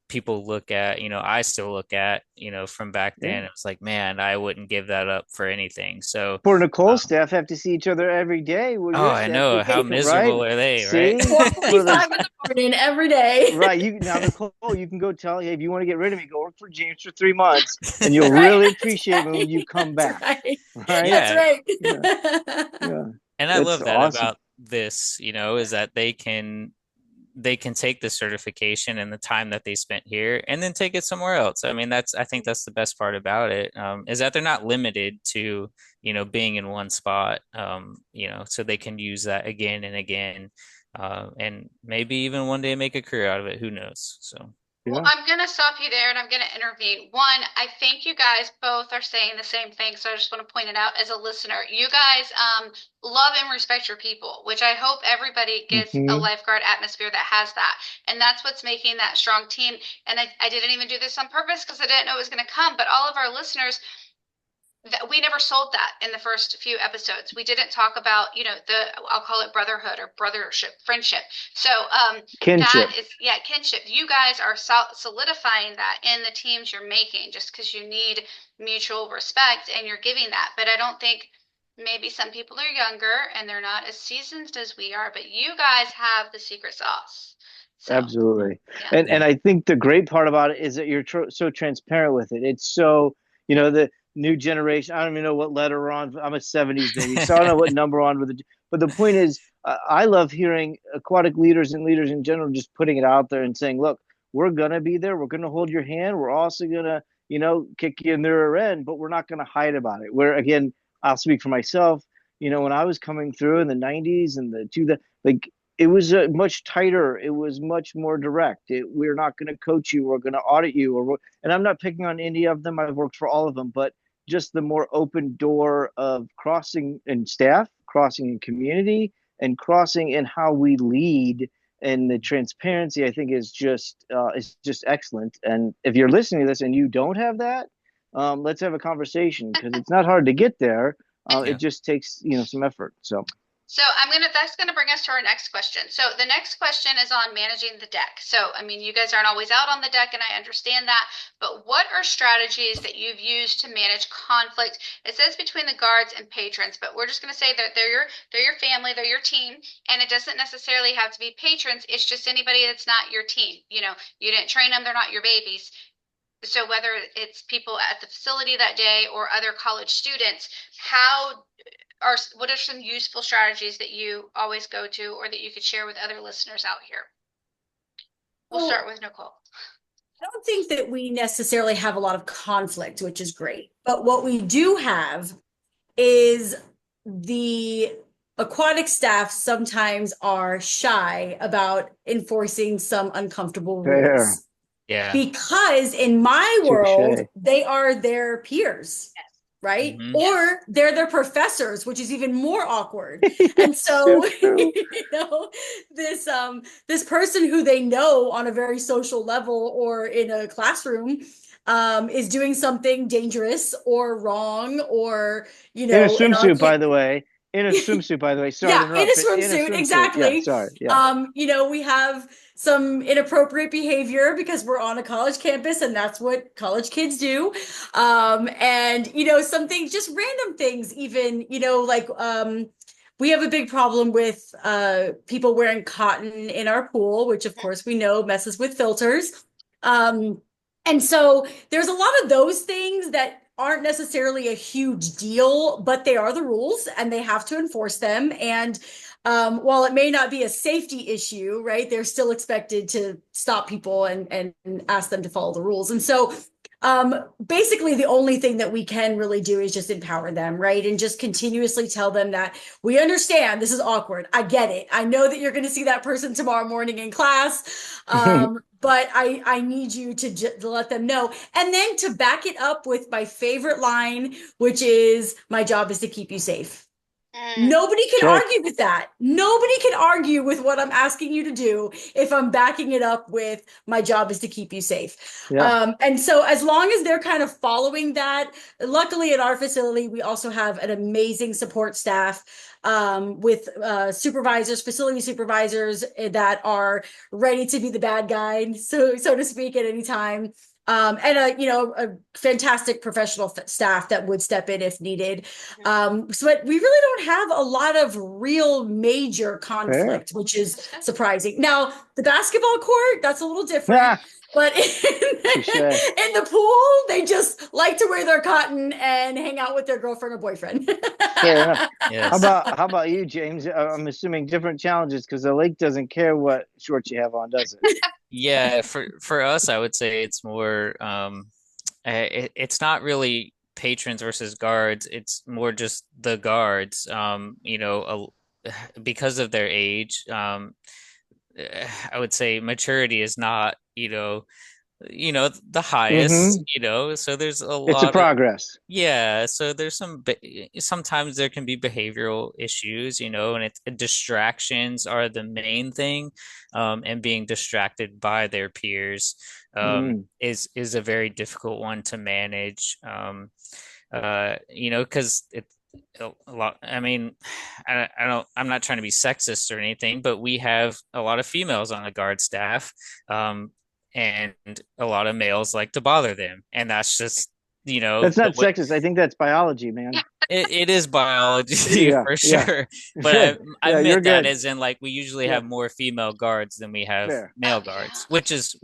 people look at, I still look at, from back Yeah. then. It was like, man, I wouldn't give that up for anything. So, Poor Nicole's um, staff have to see each other every day. Well, oh, your I staff know. gets How to, right? miserable are they, right? See, one of those, 4:45 in the morning every day. right? You now, Nicole, you can go tell, hey, if you want to get rid of me, go work for James for 3 months, and you'll Right. really That's appreciate me when right. you come That's back, right. right? That's Yeah. right. Yeah, yeah, And I that's love that awesome. about this, is that they can take the certification and the time that they spent here and then take it somewhere else. I mean, I think that's the best part about it, is that they're not limited to, being in one spot, so they can use that again and again, and maybe even one day make a career out of it. Who knows? So. Well, Yeah. I'm going to stop you there and I'm going to intervene. One, I think you guys both are saying the same thing, so I just want to point it out as a listener. You guys love and respect your people, which I hope everybody gets a Hmm. lifeguard atmosphere that has that. And that's what's making that strong team. And I didn't even do this on purpose because I didn't know it was going to come, but all of our listeners, that we never sold that in the first few episodes. We didn't talk about, I'll call it brotherhood or brothership, friendship. So that Kinship. is, yeah, kinship. You guys are solidifying that in the teams you're making just because you need mutual respect and you're giving that. But I don't think, maybe some people are younger and they're not as seasoned as we are, but you guys have the secret sauce. So, Absolutely. yeah. And Yeah. I think the great part about it is that you're so transparent with it. It's so, the new generation. I don't even know what letter we're on. I'm a 70s baby, so I don't know what number we're on with it. But the point is, I love hearing aquatic leaders and leaders in general just putting it out there and saying, look, we're going to be there. We're going to hold your hand. We're also going to, kick you in the rear end, but we're not going to hide about it. Where, again, I'll speak for myself. When I was coming through in the 90s and like, it was much tighter. It was much more direct. We're not going to coach you. We're going to audit you. And I'm not picking on any of them. I've worked for all of them, but just the more open door of crossing in staff, crossing in community, and crossing in how we lead, and the transparency, I think, is just excellent. And if you're listening to this and you don't have that, let's have a conversation, because it's not hard to get there. It Yeah. just takes, some effort. So So that's gonna bring us to our next question. So the next question is on managing the deck. So I mean, you guys aren't always out on the deck, and I understand that, but what are strategies that you've used to manage conflict? It says between the guards and patrons, but we're just gonna say that they're your family, they're your team, and it doesn't necessarily have to be patrons. It's just anybody that's not your team. You didn't train them, they're not your babies. So whether it's people at the facility that day or other college students, what are some useful strategies that you always go to or that you could share with other listeners out here? We'll start with Nichol. I don't think that we necessarily have a lot of conflict, which is great. But what we do have is the aquatic staff sometimes are shy about enforcing some uncomfortable fair. rules. Yeah. Because in my world, Touche. they are their peers, right? Mhm. Or they're their professors, which is even more awkward. And so, true. this person who they know on a very social level or in a classroom is doing something dangerous or wrong, or In a swimsuit, by the way. In a swimsuit, by the way. Sorry to yeah, in a interrupt, but swimsuit, Yeah, exactly. sorry. Yeah. We have some inappropriate behavior because we're on a college campus and that's what college kids do. And some things, just random things, even, we have a big problem with people wearing cotton in our pool, which of course we know messes with filters. And so there's a lot of those things that aren't necessarily a huge deal, but they are the rules and they have to enforce them. And while it may not be a safety issue, right, they're still expected to stop people and ask them to follow the rules. And so basically the only thing that we can really do is just empower them, right? And just continuously tell them that we understand this is awkward. I get it. I know that you're going to see that person tomorrow morning in class. But I need you to let them know. And then to back it up with my favorite line, which is, my job is to keep you safe. Nobody can argue with that. Nobody can argue with what I'm asking you to do if I'm backing it up with, my job is to keep you safe. Yeah. And so as long as they're kind of following that, luckily at our facility, we also have an amazing support staff with supervisors, facility supervisors that are ready to be the bad guy, so to speak, at any time. And a fantastic professional staff that would step in if needed. But we really don't have a lot of real major conflict, which is surprising. Now, the basketball court, that's a little different. But in the pool, they just like to wear their cotton and hang out with their girlfriend or boyfriend. Fair enough. Yes. How about you, James? I'm assuming different challenges, because the lake doesn't care what shorts you have on, does it? Yeah, for us, I would say it's more it's not really patrons versus guards. It's more just the guards. Because of their age, I would say maturity is not, the highest, so there's a It's a lot of progress. yeah, so there's sometimes there can be behavioral issues, and distractions are the main thing, and being distracted by their peers is a very difficult one to manage, because it's a lot. I mean, I'm not trying to be sexist or anything, but we have a lot of females on the guard staff, and a lot of males like to bother them, and that's just that's not sexist. I think that's biology, man. It is biology for sure. But I meant that as in, like, we usually have more female guards than we have male guards, which is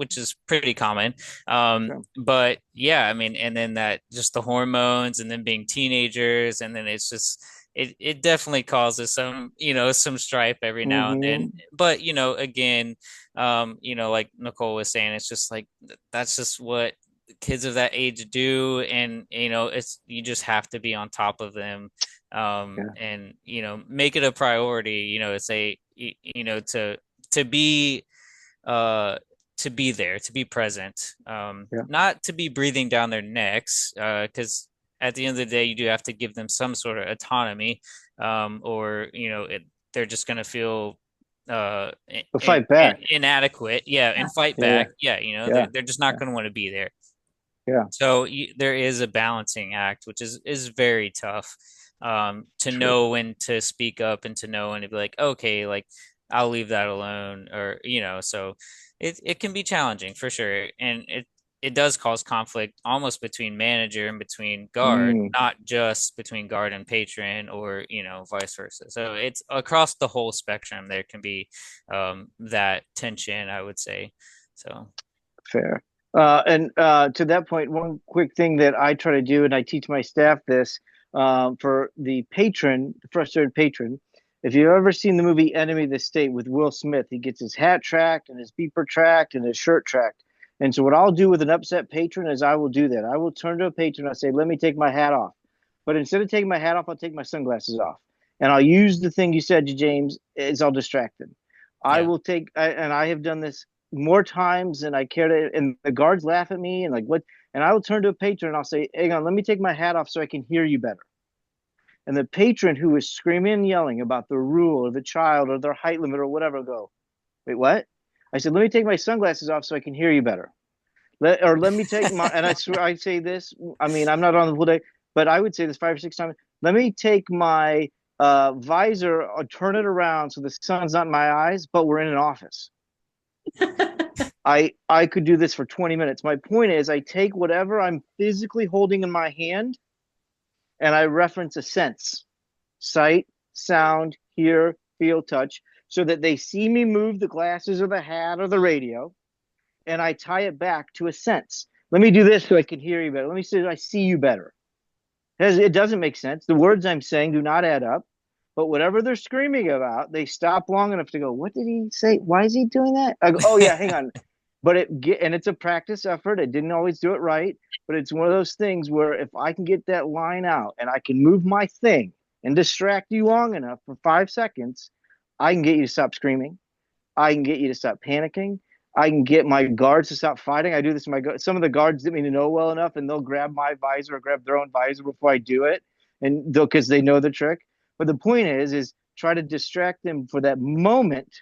pretty common. But yeah, I mean, and then that just the hormones, and then being teenagers, and then it's just it definitely causes some some strife every now and then. But again, like Nichol was saying, it's just like that's just what kids of that age do, and you just have to be on top of them, and make it a priority, to be there, to be present, not to be breathing down their necks, because at the end of the day you do have to give them some sort of autonomy, or they're just going to feel fight back. inadequate. Yeah, and fight Yeah. back. Yeah, Yeah. they're just not going to want to be there. Yeah. So there is a balancing act, which is very tough, to True. know when to speak up and to know when to be like, okay, like I'll leave that alone, or so it can be challenging for sure, and it does cause conflict almost between manager and between guard, not just between guard and patron, or vice versa. So it's across the whole spectrum. There can be that tension, I would say. So Fair. And to that point, one quick thing that I try to do, and I teach my staff this, for the frustrated patron. If you've ever seen the movie Enemy of the State with Will Smith, he gets his hat tracked and his beeper tracked and his shirt tracked. And so what I'll do with an upset patron is I will do that. I will turn to a patron. I say, let me take my hat off. But instead of taking my hat off, I'll take my sunglasses off. And I'll use the thing you said, James, is I'll distract them. I will take, and I have done this more times than I care to, and the guards laugh at me and like, what? And I will turn to a patron and I'll say, hang on, let me take my hat off so I can hear you better. And the patron who is screaming and yelling about the rule or the child or their height limit or whatever will go, wait, what? I said, let me take my sunglasses off so I can hear you better. Let me take my, and I swear I say this, I mean, I'm not on the whole day, but I would say this 5 or 6 times. Let me take my visor or turn it around so the sun's not in my eyes, but we're in an office. I could do this for 20 minutes. My point is I take whatever I'm physically holding in my hand and I reference a sense, sight, sound, hear, feel, touch, so that they see me move the glasses or the hat or the radio, and I tie it back to a sense. Let me do this so I can hear you better. Let me say I see you better. It doesn't make sense. The words I'm saying do not add up. But whatever they're screaming about, they stop long enough to go, what did he say? Why is he doing that? I go, oh, yeah, hang on. But it's a practice effort. I didn't always do it right. But it's one of those things where if I can get that line out and I can move my thing and distract you long enough for 5 seconds, I can get you to stop screaming. I can get you to stop panicking. I can get my guards to stop fighting. I do this to my guards. Some of the guards didn't mean to know well enough, and they'll grab my visor or grab their own visor before I do it, and because they know the trick. But the point is try to distract them for that moment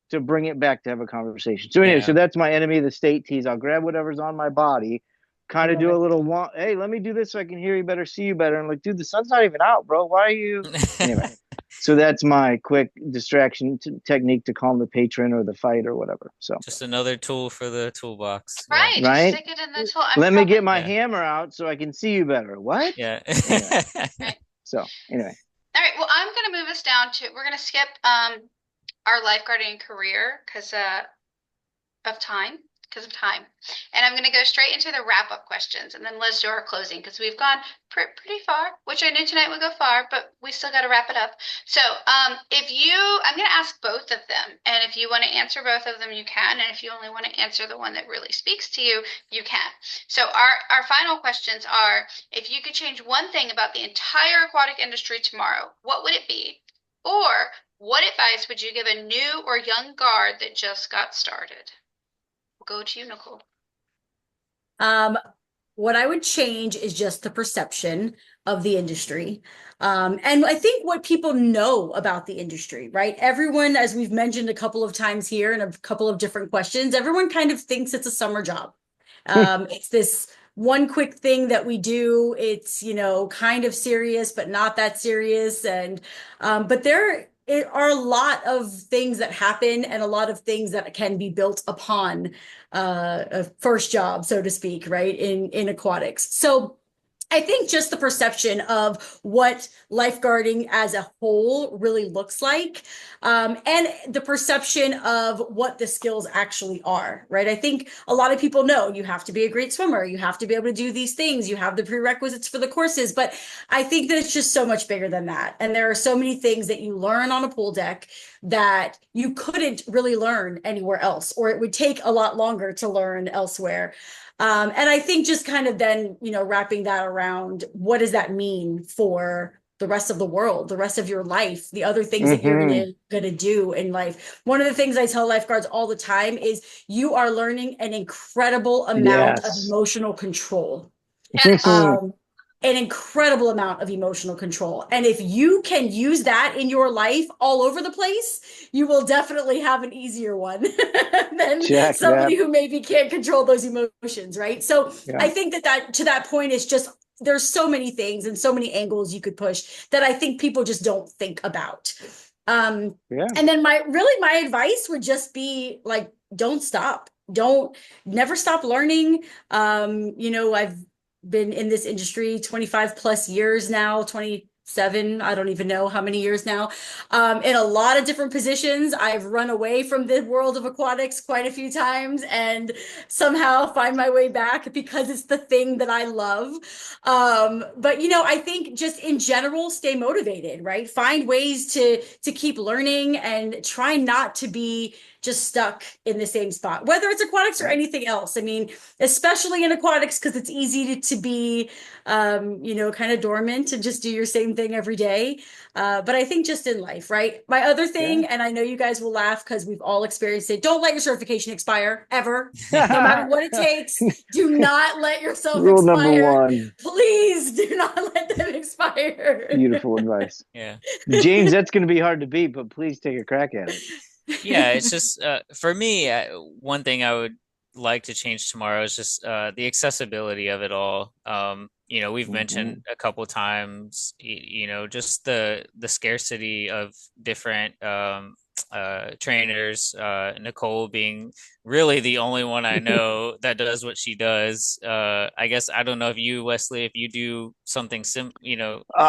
to bring it back to have a conversation. So anyway, so that's my enemy of the state tease. I'll grab whatever's on my body, kind of do a little, hey, let me do this so I can hear you better, see you better. I'm like, dude, the sun's not even out, bro. Why are you? Anyway. So that's my quick distraction technique to calm the patron or the fight or whatever. So just another tool for the toolbox. Right. Yeah. Right. Stick it in the tool. Let me get my hammer out so I can see you better. What? Yeah. Anyway. Right. So anyway. All right. Well, I'm going to move us down to, we're going to skip our lifeguarding career because of time. And I'm going to go straight into the wrap-up questions, and then let's do our closing because we've gone pretty far, which I knew tonight would go far, but we still got to wrap it up. So I'm going to ask both of them, and if you want to answer both of them, you can, and if you only want to answer the one that really speaks to you, you can. So our final questions are, if you could change one thing about the entire aquatic industry tomorrow, what would it be? Or what advice would you give a new or young guard that just got started? Go to you, Nichol. What I would change is just the perception of the industry. And I think what people know about the industry, right? Everyone, as we've mentioned a couple of times here in a couple of different questions, everyone kind of thinks it's a summer job. It's this one quick thing that we do. It's, kind of serious, but not that serious. And, but there are a lot of things that happen and a lot of things that can be built upon a first job, so to speak, right, in aquatics. So I think just the perception of what lifeguarding as a whole really looks like, and the perception of what the skills actually are, right? I think a lot of people know you have to be a great swimmer, you have to be able to do these things, you have the prerequisites for the courses, but I think that it's just so much bigger than that. And there are so many things that you learn on a pool deck that you couldn't really learn anywhere else, or it would take a lot longer to learn elsewhere. And I think just kind of then, wrapping that around, what does that mean for the rest of the world, the rest of your life, the other things that you're gonna do in life. One of the things I tell lifeguards all the time is you are learning an incredible amount of emotional control. an incredible amount of emotional control. And if you can use that in your life all over the place, you will definitely have an easier one than Check that. somebody who maybe can't control those emotions, right? So Yeah. I think that to that point is just there's so many things and so many angles you could push that I think people just don't think about. Yeah. And then my advice would just be like, don't stop. Don't never stop learning. I've been in this industry 25 plus years now, 27, I don't even know how many years now, in a lot of different positions. I've run away from the world of aquatics quite a few times and somehow find my way back because it's the thing that I love. But I think just in general, stay motivated, right? Find ways to keep learning and try not to be just stuck in the same spot, whether it's aquatics or anything else. I mean, especially in aquatics, because it's easy to be, kind of dormant and just do your same thing every day. But I think just in life, right? My other thing, and I know you guys will laugh because we've all experienced it, don't let your certification expire ever. No matter what it takes, do not let yourself Rule number expire. one. Please do not let them expire. Beautiful advice. Yeah. James, that's going to be hard to beat, but please take a crack at it. Yeah, it's just for me, one thing I would like to change tomorrow is just the accessibility of it all. We've mentioned a couple times, just the scarcity of different trainers, Nichol being really the only one I know that does what she does. I guess I don't know if you, Wesley, if you do something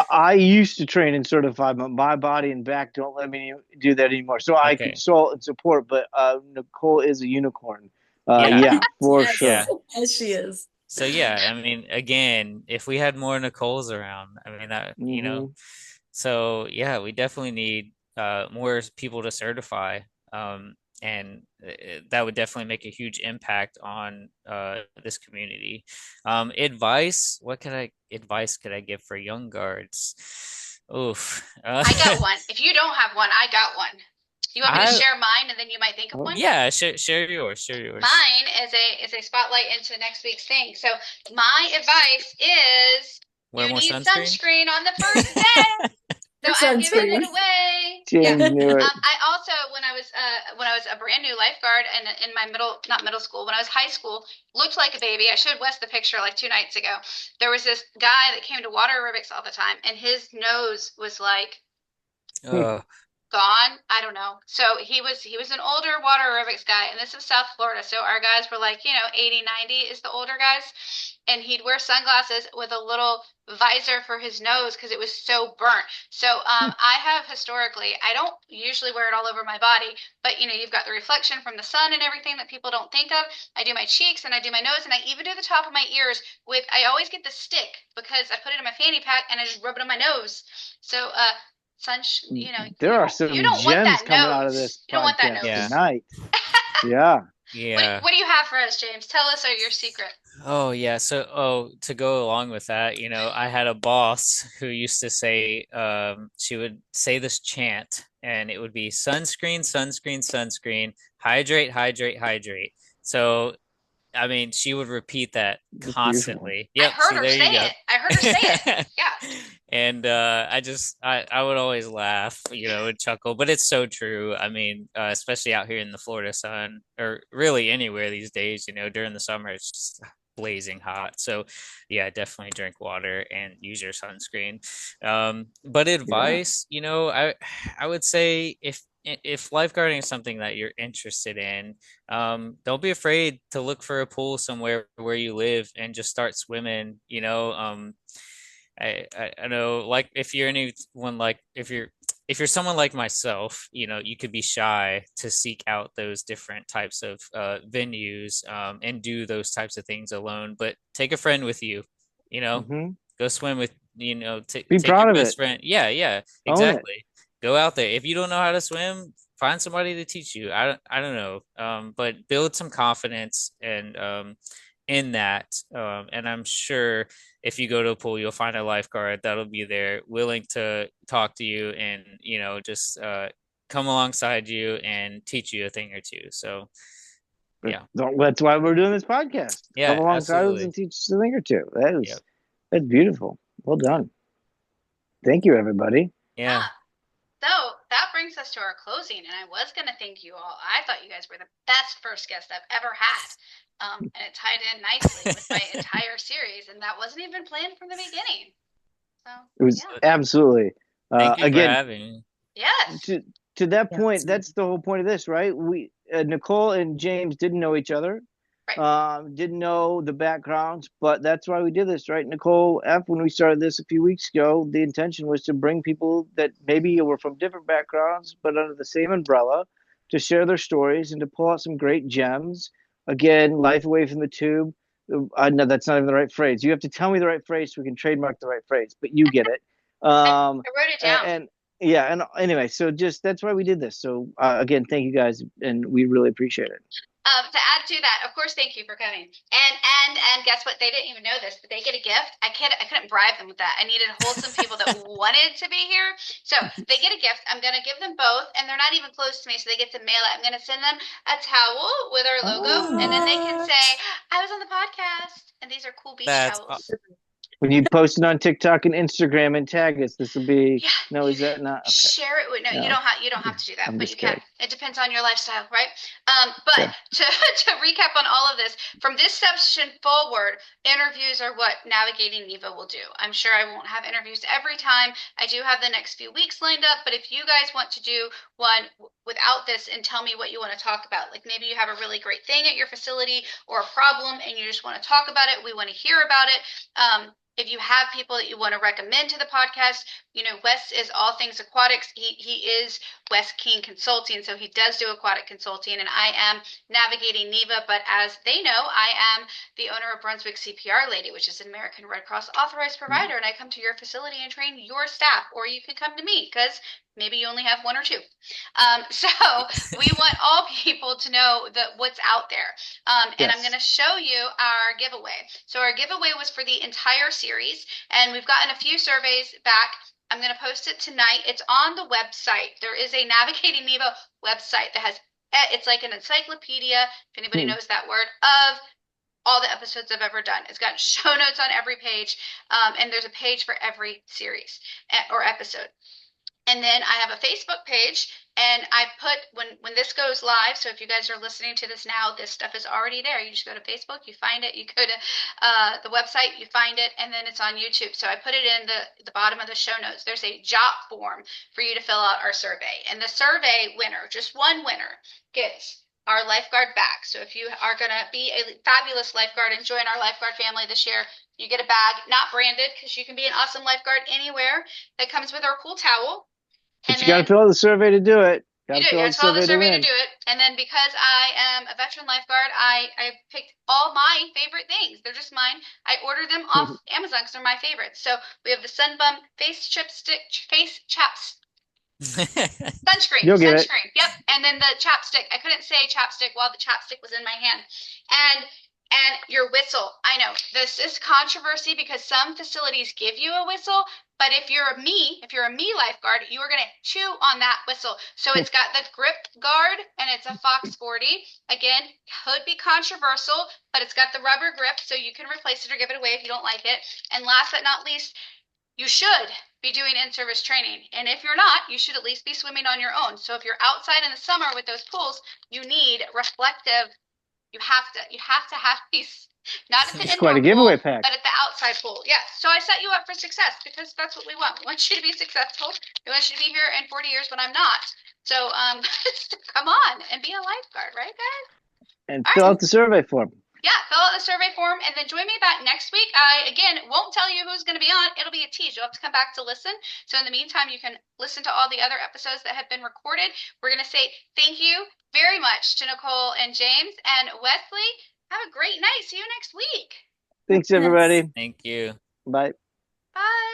I used to train and certify, but my body and back don't let me do that anymore. So I Okay. consult and support, but Nichol is a unicorn. Yeah. Yeah, for Yes, sure. as she is. So yeah, I mean, again, if we had more Nichols around, I mean that, so yeah, we definitely need more people to certify. And that would definitely make a huge impact on this community. Advice could I give for young guards? Oof. I got one. If you don't have one, I got one. You want me to share mine, and then you might think of one? Yeah, share yours. Share yours. Mine is a spotlight into next week's thing. So my advice is wear you more need sunscreen on the first day. So I'm giving it away. James knew it. I also, when I was a brand new lifeguard and in my not middle school, when I was high school, looked like a baby. I showed Wes the picture like 2 nights ago. There was this guy that came to water aerobics all the time, and his nose was like gone. I don't know. So he was an older water aerobics guy, and this is South Florida. So our guys were like, 80, 90 is the older guys. And he'd wear sunglasses with a little visor for his nose because it was so burnt. So I have historically, I don't usually wear it all over my body, but you've got the reflection from the sun and everything that people don't think of. I do my cheeks and I do my nose, and I even do the top of my ears I always get the stick because I put it in my fanny pack and I just rub it on my nose. So there are some gems coming out of this podcast tonight. Yeah. Yeah. What do you have for us, James? Tell us your secret. Oh yeah. So to go along with that, I had a boss who used to say, she would say this chant, and it would be sunscreen, sunscreen, sunscreen, hydrate, hydrate, hydrate. So I mean, she would repeat that constantly. Yep. I heard her say it. Yeah. And I would always laugh, and chuckle, but it's so true. I mean, especially out here in the Florida sun, or really anywhere these days, during the summer, it's just blazing hot. So yeah, definitely drink water and use your sunscreen. But advice, I would say if lifeguarding is something that you're interested in, don't be afraid to look for a pool somewhere where you live and just start swimming. I know, like, if you're anyone, like if you're someone like myself, you could be shy to seek out those different types of venues, and do those types of things alone. But take a friend with you, go swim with, take your best friend. Yeah, exactly. Go out there. If you don't know how to swim, find somebody to teach you. I don't know. But build some confidence and in that. And I'm sure if you go to a pool, you'll find a lifeguard that'll be there willing to talk to you and, just come alongside you and teach you a thing or two. So yeah. That's why we're doing this podcast. Yeah, Come alongside us and teach us a thing or two. That's beautiful. Well done. Thank you, everybody. Yeah. So that brings us to our closing, and I was going to thank you all. I thought you guys were the best first guest I've ever had. And it tied in nicely with my entire series, and that wasn't even planned from the beginning. So, It was yeah. absolutely. Thank you for Again, having me. Yes. to that point, Yes. that's the whole point of this, right? We Nichol and James didn't know each other, Right. didn't know the backgrounds, but that's why we did this, right? Nicole F, when we started this a few weeks ago, the intention was to bring people that maybe were from different backgrounds, but under the same umbrella, to share their stories and to pull out some great gems. Again, life away from the tube. I know that's not even the right phrase. You have to tell me the right phrase so we can trademark the right phrase, but you get it. I wrote it down. And yeah, and anyway, so just that's why we did this. So again, thank you guys, and we really appreciate it. To add to that, of course, thank you for coming. And guess what? They didn't even know this, but they get a gift. I couldn't bribe them with that. I needed wholesome people that wanted to be here. So they get a gift. I'm gonna give them both, and they're not even close to me, so they get to mail it. I'm gonna send them a towel with our logo, and then they can say, I was on the podcast, and these are cool beach That's towels. When you post it on TikTok and Instagram and tag us, this will be no, is that not okay? Share it with you don't have to do that, I'm but just you can. kidding. It depends on your lifestyle, right? But to recap on all of this, from this section forward, interviews are what Navigating Neva will do. I'm sure I won't have interviews every time. I do have the next few weeks lined up, but if you guys want to do one without this and tell me what you want to talk about, like maybe you have a really great thing at your facility or a problem and you just want to talk about it, we want to hear about it. If you have people that you want to recommend to the podcast, Wes is all things aquatics. He is Wes King Consulting, so he does do aquatic consulting, and I am Navigating Neva. But as they know, I am the owner of Brunswick CPR Lady, which is an American Red Cross authorized provider, and I come to your facility and train your staff, or you can come to me because maybe you only have one or two. So we want all people to know what's out there. And I'm going to show you our giveaway. So our giveaway was for the entire series, and we've gotten a few surveys back. I'm going to post it tonight. It's on the website. There is a Navigating Neva website that has, it's like an encyclopedia, if anybody knows that word, of all the episodes I've ever done. It's got show notes on every page, and there's a page for every series or episode. And then I have a Facebook page, and I put when this goes live. So if you guys are listening to this now, this stuff is already there. You just go to Facebook, you find it. You go to the website, you find it, and then it's on YouTube. So I put it in the bottom of the show notes. There's a JOT form for you to fill out our survey, and the survey winner, just one winner, gets our lifeguard back. So if you are going to be a fabulous lifeguard and join our lifeguard family this year, you get a bag, not branded, because you can be an awesome lifeguard anywhere, that comes with our cool towel. But you got to fill out the survey to do it. You got to fill out the survey to do it. And then because I am a veteran lifeguard, I picked all my favorite things. They're just mine. I ordered them off Amazon because they're my favorites. So we have the Sunbum face sunscreen. You'll get sunscreen. It. Yep. And then the chapstick. I couldn't say chapstick while the chapstick was in my hand. And your whistle. I know this is controversy because some facilities give you a whistle, but if you're a me lifeguard, you are going to chew on that whistle. So it's got the grip guard, and it's a Fox 40. Again, could be controversial, but it's got the rubber grip, so you can replace it or give it away if you don't like it. And last but not least, you should be doing in-service training. And if you're not, you should at least be swimming on your own. So if you're outside in the summer with those pools, you need reflective. You have to have these, not at the it's indoor quite a giveaway pool, pack. but at the outside pool. Yeah. So I set you up for success because that's what we want. We want you to be successful. We want you to be here in 40 years when I'm not. So come on and be a lifeguard, right, guys? And fill out the survey form. Yeah, fill out the survey form and then join me back next week. I, again, won't tell you who's going to be on. It'll be a tease. You'll have to come back to listen. So in the meantime, you can listen to all the other episodes that have been recorded. We're going to say thank you very much to Nichol and James and Wesley. Have a great night. See you next week. Thanks, everybody. Thank you. Bye. Bye.